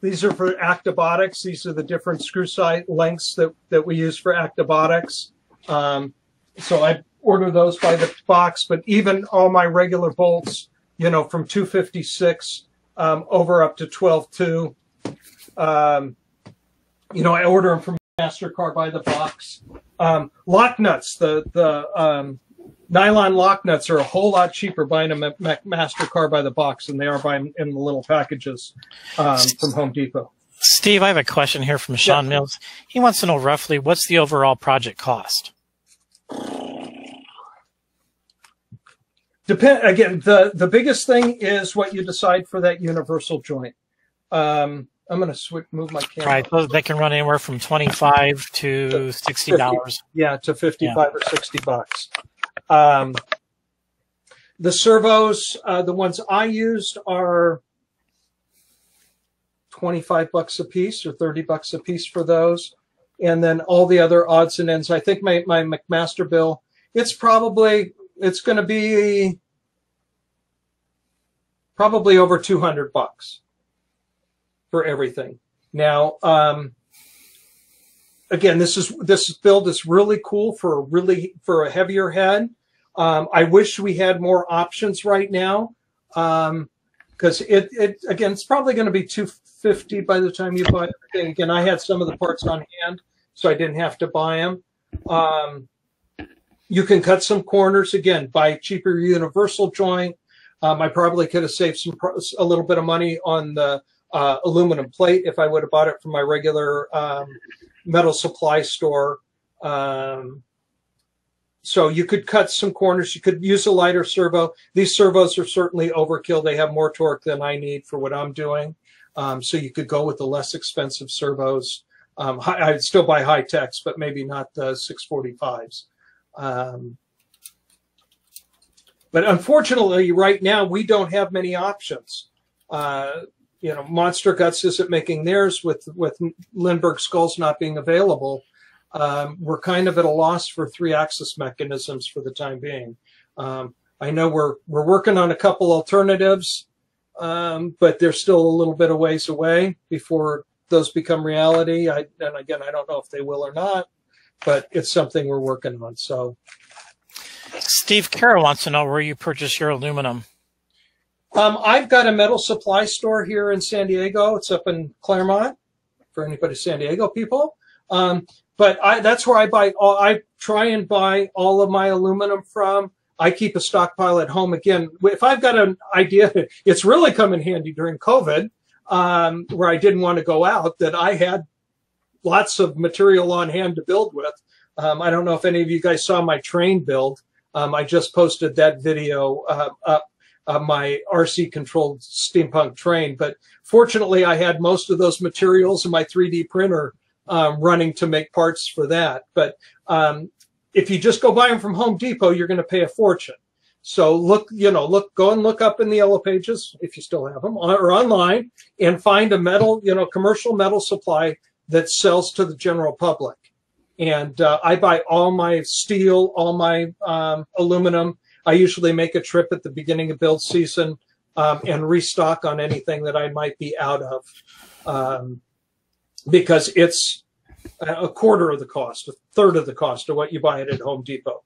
these are for actibotics. These are the different screw size lengths that we use for actibotics. So order those by the box, but even all my regular bolts, you know, from 256 over up to 12.2, you know, I order them from MasterCard by the box. Lock nuts, the nylon lock nuts are a whole lot cheaper buying them at MasterCard by the box than they are buying in the little packages from Home Depot. Steve, I have a question here from Sean Mills. He wants to know roughly what's the overall project cost? Again, the biggest thing is what you decide for that universal joint. I'm going to move my camera. Right, those, they can run anywhere from $25 to $60. Yeah, to 55 or 60 bucks. The servos, the ones I used are 25 bucks a piece or 30 bucks a piece for those. And then all the other odds and ends. I think my McMaster bill, it's going to be probably over 200 bucks for everything. Now, again, this build is really cool for a heavier head. I wish we had more options right now, because again, it's probably going to be $250 by the time you buy everything. Again, I had some of the parts on hand, so I didn't have to buy them. You can cut some corners, again, buy a cheaper universal joint. I probably could have saved a little bit of money on the aluminum plate if I would have bought it from my regular metal supply store. So you could cut some corners. You could use a lighter servo. These servos are certainly overkill. They have more torque than I need for what I'm doing. So you could go with the less expensive servos. I'd still buy high techs, but maybe not the 645s. But unfortunately, right now, we don't have many options. You know, Monster Guts isn't making theirs with Lindbergh skulls not being available. We're kind of at a loss for 3-axis mechanisms for the time being. I know we're working on a couple alternatives, but they're still a little bit of ways away before those become reality. And again, I don't know if they will or not, but it's something we're working on. So, Steve Carroll wants to know where you purchase your aluminum. I've got a metal supply store here in San Diego. It's up in Claremont for anybody San Diego people. But that's where I try and buy all of my aluminum from. I keep a stockpile at home. Again, if I've got an idea, it's really come in handy during COVID, where I didn't want to go out, that I had lots of material on hand to build with. I don't know if any of you guys saw my train build. I just posted that video up my RC-controlled steampunk train. But fortunately, I had most of those materials in my 3D printer running to make parts for that. But if you just go buy them from Home Depot, you're going to pay a fortune. So go and look up in the Yellow Pages, if you still have them, or online, and find a metal, commercial metal supply that sells to the general public. And I buy all my steel, all my aluminum. I usually make a trip at the beginning of build season and restock on anything that I might be out of, because it's a quarter of the cost, a third of the cost of what you buy it at Home Depot.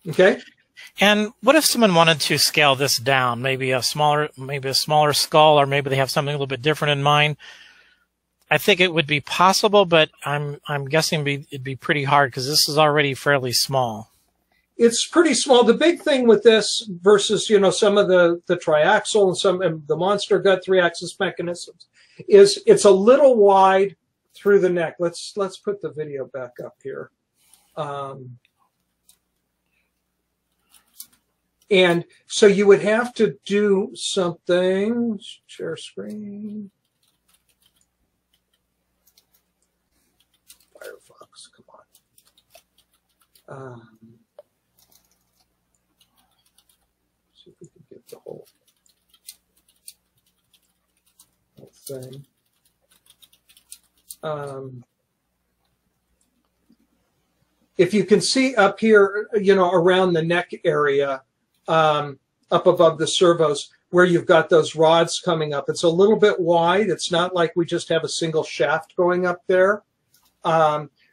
Okay. And what if someone wanted to scale this down, maybe a smaller skull, or maybe they have something a little bit different in mind? I think it would be possible, but I'm guessing it'd be pretty hard because this is already fairly small. It's pretty small. The big thing with this versus some of the triaxle and some of the Monster Gut 3-axis mechanisms is it's a little wide through the neck. Let's put the video back up here. And so you would have to do something. Share screen. Firefox, come on. See if we can get the whole thing. If you can see up here, around the neck area, up above the servos, where you've got those rods coming up, it's a little bit wide. It's not like we just have a single shaft going up there.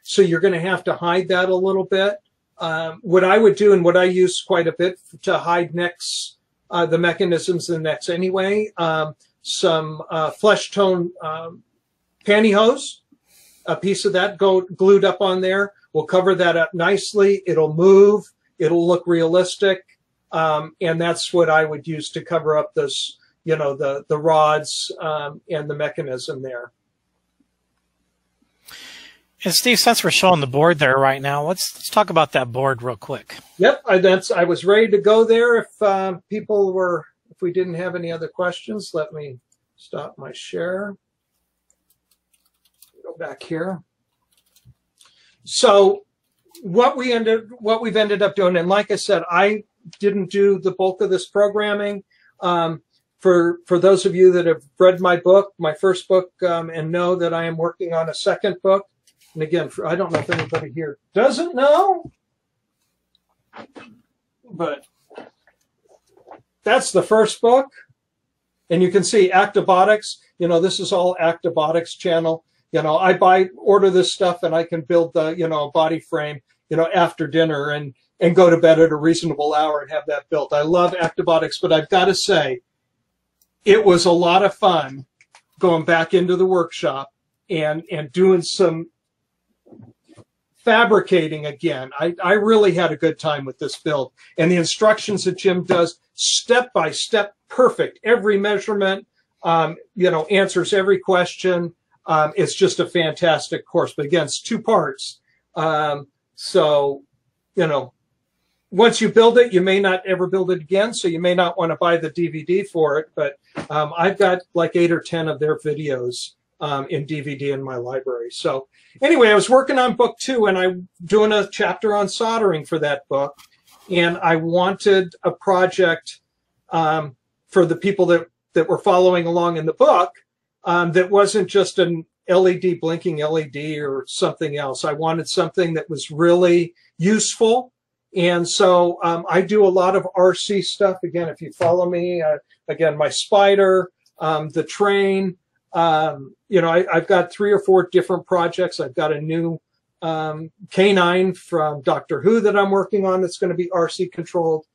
So you're going to have to hide that a little bit. What I would do, and what I use quite a bit to hide necks, the mechanisms in necks anyway, some flesh tone pantyhose, a piece of that glued up on there will cover that up nicely. It'll move. It'll look realistic. And that's what I would use to cover up this, you know, the rods and the mechanism there. And Steve, since we're showing the board there right now, let's talk about that board real quick. Yep, I was ready to go there. If we didn't have any other questions, let me stop my share. Go back here. So what we've ended up doing, and like I said, I didn't do the bulk of this programming. For those of you that have read my book, my first book, and know that I am working on a second book. And again, I don't know if anybody here doesn't know, but that's the first book. And you can see Actibotics. You know, this is all Actibotics channel. You know, I order this stuff and I can build the, you know, body frame, you know, after dinner and go to bed at a reasonable hour and have that built. I love Actibotics, but I've got to say, it was a lot of fun going back into the workshop and doing some fabricating again. I really had a good time with this build. And the instructions that Jim does, step by step, perfect. Every measurement, you know, answers every question. It's just a fantastic course. But again, it's 2 parts. So, you know, once you build it, you may not ever build it again. So you may not want to buy the DVD for it. But I've got like 8 or 10 of their videos in DVD in my library. So anyway, I was working on book 2 and I'm doing a chapter on soldering for that book. And I wanted a project for the people that were following along in the book that wasn't just an LED, blinking LED or something else. I wanted something that was really useful. And so I do a lot of RC stuff. Again, if you follow me, again, my spider, the train, you know, I've got 3 or 4 different projects. I've got a new canine from Doctor Who that I'm working on that's going to be RC controlled.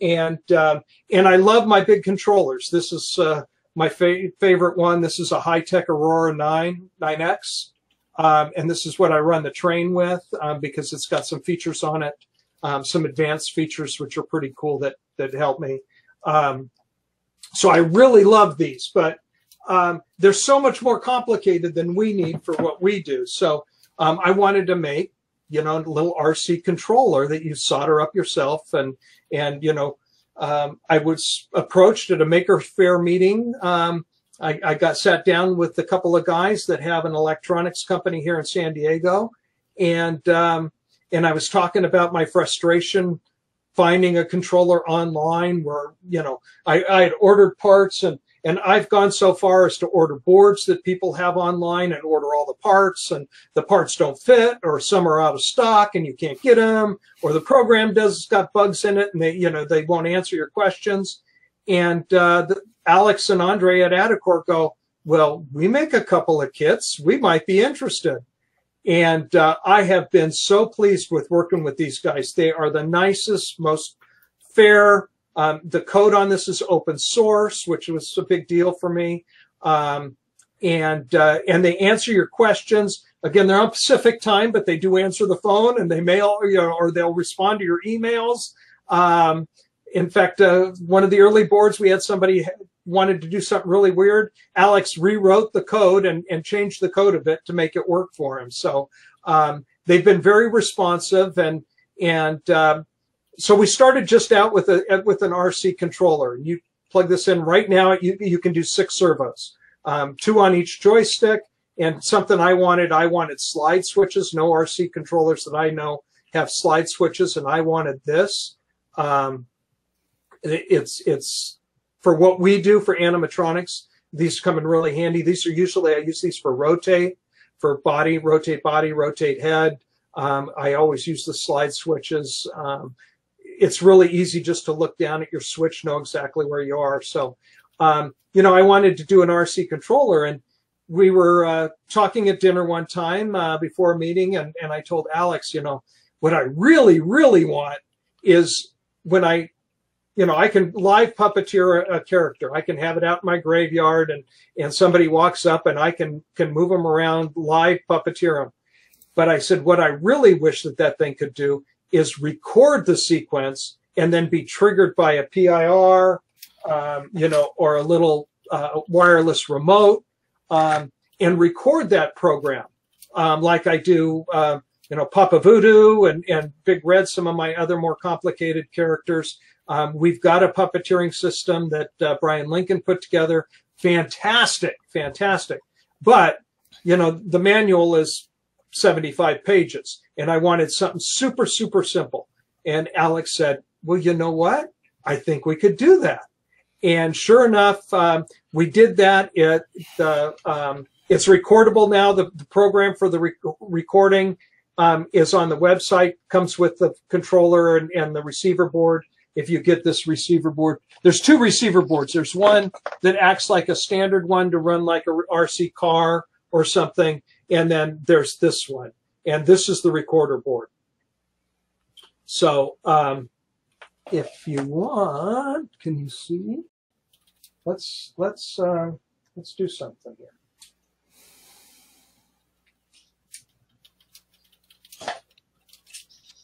And I love my big controllers. This is my favorite one. This is a high-tech Aurora 9X. And this is what I run the train with because it's got some features on it, some advanced features which are pretty cool that help me. So I really love these, but they're so much more complicated than we need for what we do. So I wanted to make, you know, a little RC controller that you solder up yourself. And you know, I was approached at a Maker Faire meeting. I got sat down with a couple of guys that have an electronics company here in San Diego. And I was talking about my frustration finding a controller online where, you know, I had ordered parts and I've gone so far as to order boards that people have online and order all the parts, and the parts don't fit, or some are out of stock and you can't get them, or the program got bugs in it and they won't answer your questions. And Alex and Andre at Adacor go, well, we make a couple of kits. We might be interested. And I have been so pleased with working with these guys. They are the nicest, most fair. The code on this is open source, which was a big deal for me. And they answer your questions. Again, they're on Pacific time, but they do answer the phone and they mail, you know, or they'll respond to your emails. In fact, one of the early boards, we had somebody wanted to do something really weird. Alex rewrote the code and changed the code a bit to make it work for him. So they've been very responsive, and so we started just out with an RC controller. You plug this in right now. You can do 6 servos, 2 on each joystick. And something I wanted slide switches. No RC controllers that I know have slide switches, and I wanted this. It's for what we do for animatronics. These come in really handy. These are usually, I use these for rotate, for body, rotate head. I always use the slide switches. It's really easy just to look down at your switch, know exactly where you are. So, you know, I wanted to do an RC controller, and we were talking at dinner one time before a meeting, and I told Alex, what I really, really want is when I can live puppeteer a character. I can have it out in my graveyard, and somebody walks up, and I can move them around, live puppeteer them. But I said, what I really wish that thing could do is record the sequence and then be triggered by a PIR, or a little wireless remote, and record that program, like I do, Papa Voodoo and Big Red, some of my other more complicated characters. We've got a puppeteering system that Brian Lincoln put together. Fantastic. But, the manual is 75 pages, and I wanted something super, super simple. And Alex said, well, you know what? I think we could do that. And sure enough, we did that. It's recordable now. The program for the recording is on the website, comes with the controller and the receiver board. If you get this receiver board, there's two receiver boards. There's one that acts like a standard one to run like a RC car or something. And then there's this one. And this is the recorder board. So if you want, can you see? Let's do something here.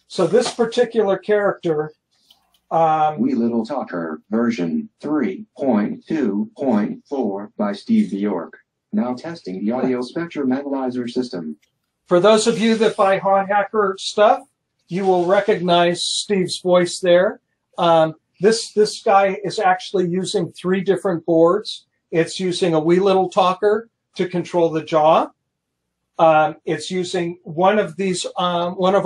So this particular character, Wee Little Talker version 3.2.4 by Steve Bjork. Now testing the audio spectrum analyzer system. For those of you that buy Hot Hacker stuff, you will recognize Steve's voice there. This guy is actually using 3 different boards. It's using a Wee Little Talker to control the jaw. It's using one of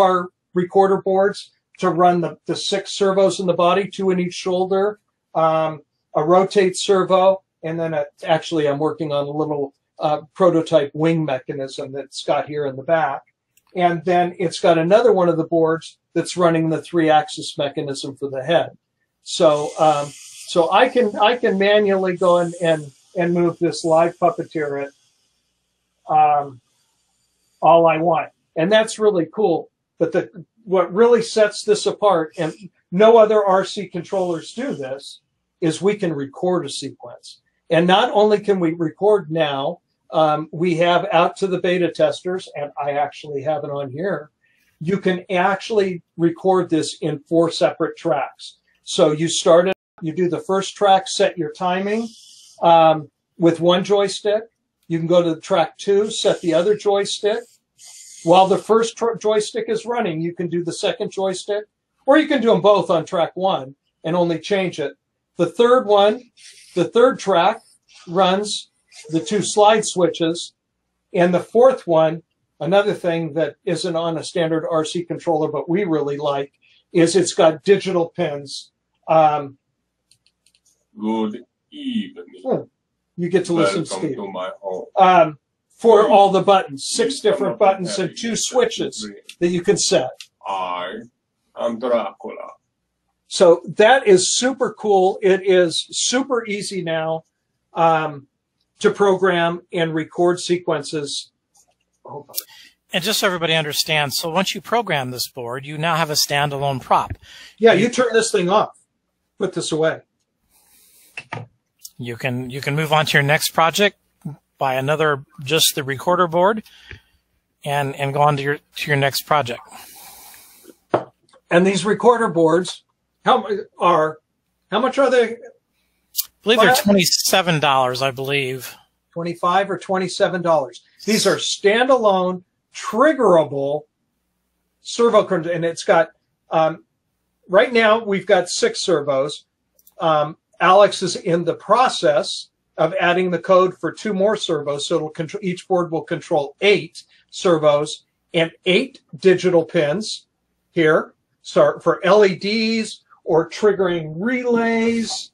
our recorder boards to run the 6 servos in the body, 2 in each shoulder, a rotate servo, and then actually I'm working on a little prototype wing mechanism that's got here in the back. And then it's got another one of the boards that's running the 3-axis mechanism for the head. So I can manually go and move this live puppeteer it all I want. And that's really cool. But what really sets this apart, and no other RC controllers do this, is we can record a sequence. And not only can we record now, we have out to the beta testers, and I actually have it on here, you can actually record this in 4 separate tracks. So you start it, you do the first track, set your timing with one joystick. You can go to track 2, set the other joystick. While the first joystick is running, you can do the second joystick, or you can do them both on track 1 and only change it. The third track runs the 2 slide switches, and the 4th one, another thing that isn't on a standard RC controller but we really like, is it's got digital pins. Good evening. You get to listen, Welcome Steve. to my home. For all the buttons, 6 different buttons and 2 switches that you can set. I am Dracula. So that is super cool. It is super easy now to program and record sequences. And just so everybody understands, so once you program this board, you now have a standalone prop. Yeah, you turn this thing off. Put this away. You can move on to your next project, buy another, just the recorder board, and go on to your next project. And these recorder boards, how much are they? I believe they're $27, I believe. $25 or $27. These are standalone, triggerable servo, and it's got, right now we've got 6 servos. Alex is in the process of adding the code for 2 more servos, so it'll control, each board will control 8 servos and 8 digital pins here. So for LEDs or triggering relays,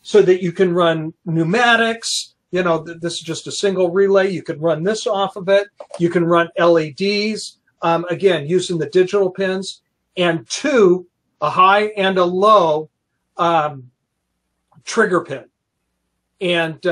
so that you can run pneumatics. You know, this is just a single relay. You can run this off of it. You can run LEDs, again, using the digital pins, and 2, a high and a low trigger pin. And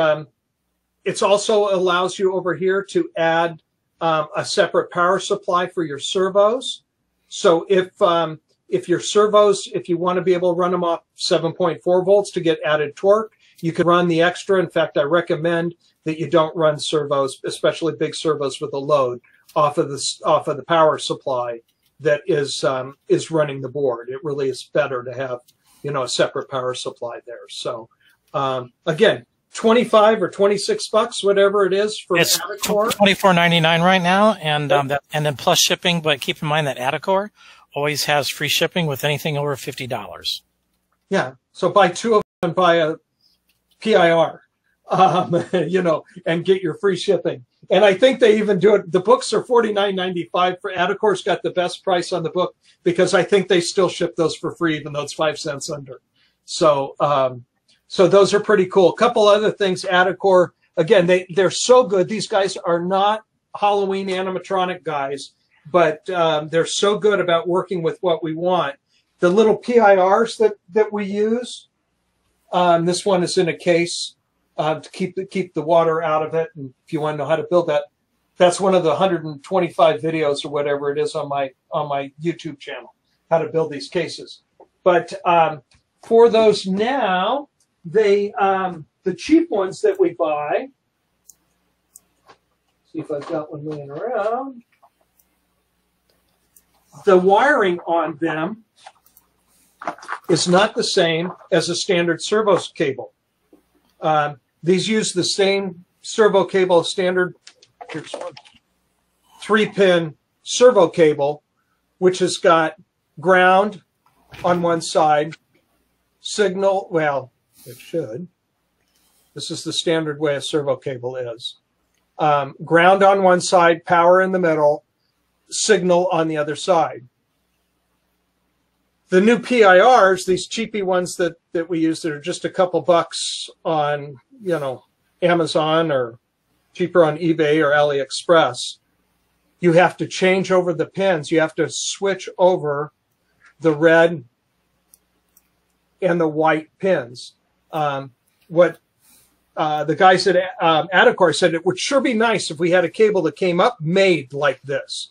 It also allows you over here to add a separate power supply for your servos. So if your servos, if you want to be able to run them off 7.4 volts to get added torque, you can run the extra. In fact, I recommend that you don't run servos, especially big servos with a load, off of the power supply that is running the board. It really is better to have, you know, a separate power supply there. So again, 25 or 26 bucks, whatever it is for it's Adacore. $24.99 right now, and and then plus shipping. But keep in mind that Adacore always has free shipping with anything over $50. Yeah, so buy two of them and buy a PIR, you know, and get your free shipping. And I think they even do it. The books are $49.95 for Adacore's got the best price on the book because I think they still ship those for free, even though it's 5 cents under. So, so those are pretty cool. A couple other things, Adacore, again, they're so good. These guys are not Halloween animatronic guys, but they're so good about working with what we want. The little PIRs that we use, this one is in a case to keep the water out of it. And if you want to know how to build that, that's one of the 125 videos or whatever it is on my YouTube channel, how to build these cases. But for those now, the cheap ones that we buy, see if I've got one laying around. The wiring on them is not the same as a standard servo cable. These use the same servo cable, standard, here's one, 3-pin servo cable, which has got ground on one side, signal, well, it should. This is the standard way a servo cable is. Ground on one side, power in the middle, signal on the other side. The new PIRs, these cheapy ones that we use that are just a couple bucks on, you know, Amazon or cheaper on eBay or AliExpress, you have to change over the pins. You have to switch over the red and the white pins. What the guys at Adacore said, it would sure be nice if we had a cable that came up made like this.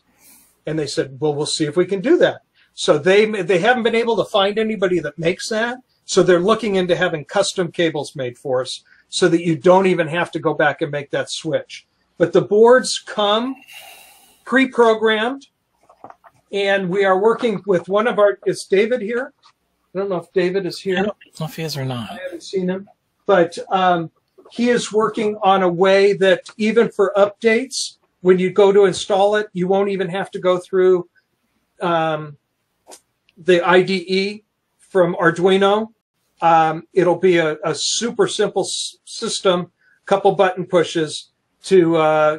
And they said, well, we'll see if we can do that. So they haven't been able to find anybody that makes that. So they're looking into having custom cables made for us so that you don't even have to go back and make that switch. But the boards come pre-programmed, and we are working with one of our, is David here? I don't know if David is here. I don't know if he is or not. I haven't seen him. But he is working on a way that even for updates, when you go to install it, you won't even have to go through the IDE from Arduino. It'll be a super simple system, couple button pushes to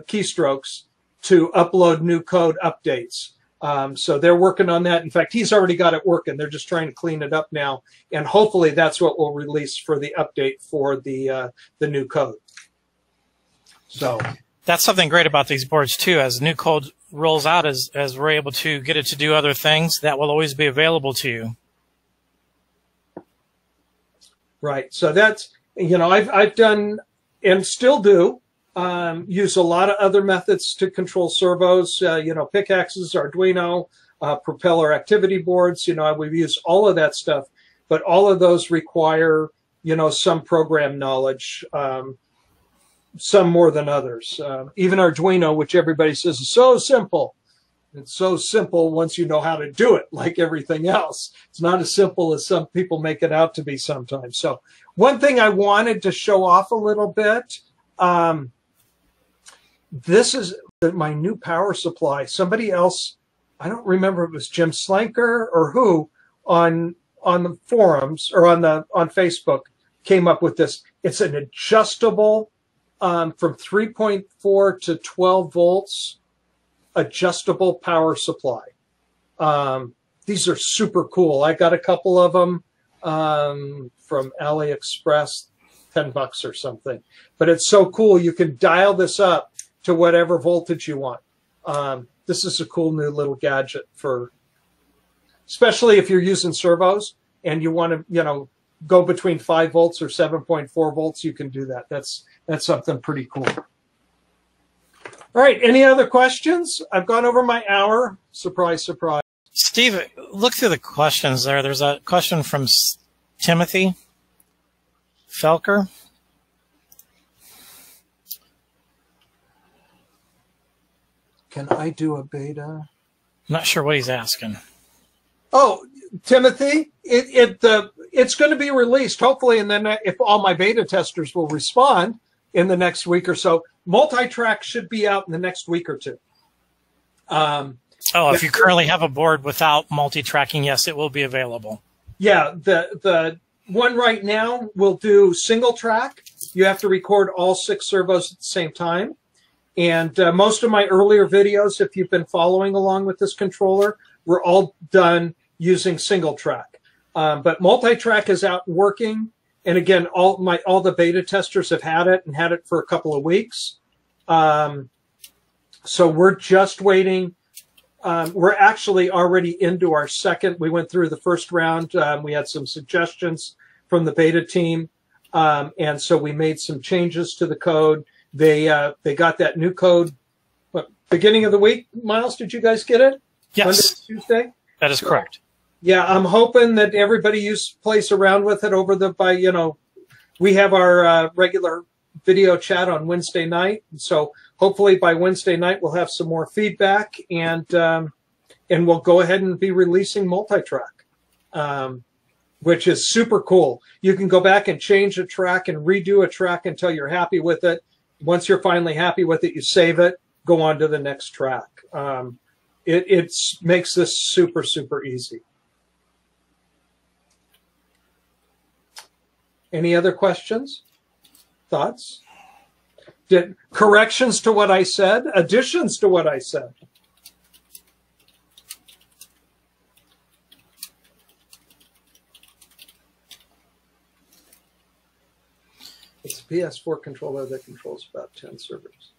keystrokes to upload new code updates. So they're working on that. In fact, he's already got it working. They're just trying to clean it up now. And hopefully that's what we'll release for the update for the new code. So that's something great about these boards too. As new code rolls out, as we're able to get it to do other things, that will always be available to you. Right. So that's, you know, I've done and still do use a lot of other methods to control servos, you know, pickaxes, Arduino, propeller activity boards. You know, we've used all of that stuff, but all of those require, you know, some program knowledge, some more than others. Even Arduino, which everybody says is so simple. It's so simple once you know how to do it, like everything else. It's not as simple as some people make it out to be sometimes. So one thing I wanted to show off a little bit, this is my new power supply. Somebody else, I don't remember if it was Jim Slanker or who, on the forums or on Facebook came up with this. It's an adjustable from 3.4 to 12 volts adjustable power supply. These are super cool. I got a couple of them from AliExpress, 10 bucks or something. But it's so cool. You can dial this up to whatever voltage you want. This is a cool new little gadget for, especially if you're using servos and you want to, you know, go between 5 volts or 7.4 volts, you can do that. That's that's something pretty cool. All right, any other questions? I've gone over my hour. Surprise, surprise. Steve, look through the questions there. There's a question from Timothy Felker. Can I do a beta? I'm not sure what he's asking. Oh, Timothy, it's going to be released, hopefully, and then if all my beta testers will respond in the next week or so. Multi-track should be out in the next week or two. If you currently have a board without multi-tracking, yes, it will be available. Yeah, the one right now will do single track. You have to record all 6 servos at the same time. And most of my earlier videos, if you've been following along with this controller, were all done using single track. But multi-track is out working. And again, all the beta testers have had it and had it for a couple of weeks. So we're just waiting. We're actually already into our second. We went through the first round. We had some suggestions from the beta team. And so we made some changes to the code. They got that new code, beginning of the week. Miles, did you guys get it? Yes. Monday, Tuesday? That is correct. Yeah, I'm hoping that everybody plays around with it we have our regular video chat on Wednesday night. So hopefully by Wednesday night, we'll have some more feedback and we'll go ahead and be releasing multi-track, which is super cool. You can go back and change a track and redo a track until you're happy with it. Once you're finally happy with it, you save it, go on to the next track. It makes this super, super easy. Any other questions? Thoughts? Corrections to what I said? Additions to what I said? It's a PS4 controller that controls about 10 servers.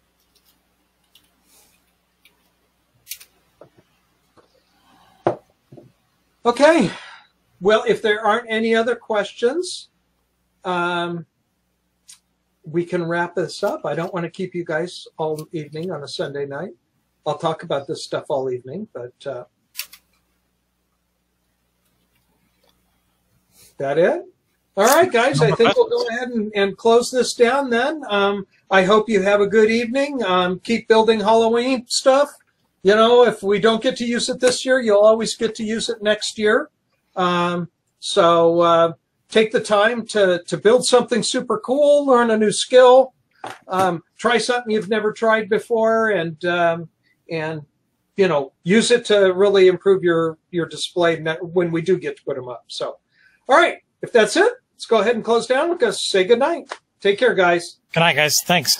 Okay. Well, if there aren't any other questions, we can wrap this up. I don't want to keep you guys all evening on a Sunday night. I'll talk about this stuff all evening, but that it? All right, guys, I think we'll go ahead and close this down then. I hope you have a good evening. Keep building Halloween stuff. You know, if we don't get to use it this year, you'll always get to use it next year. So take the time to build something super cool, learn a new skill, try something you've never tried before, and you know, use it to really improve your display when we do get to put them up. So, all right, if that's it, let's go ahead and close down. Let's say good night. Take care, guys. Good night, guys. Thanks.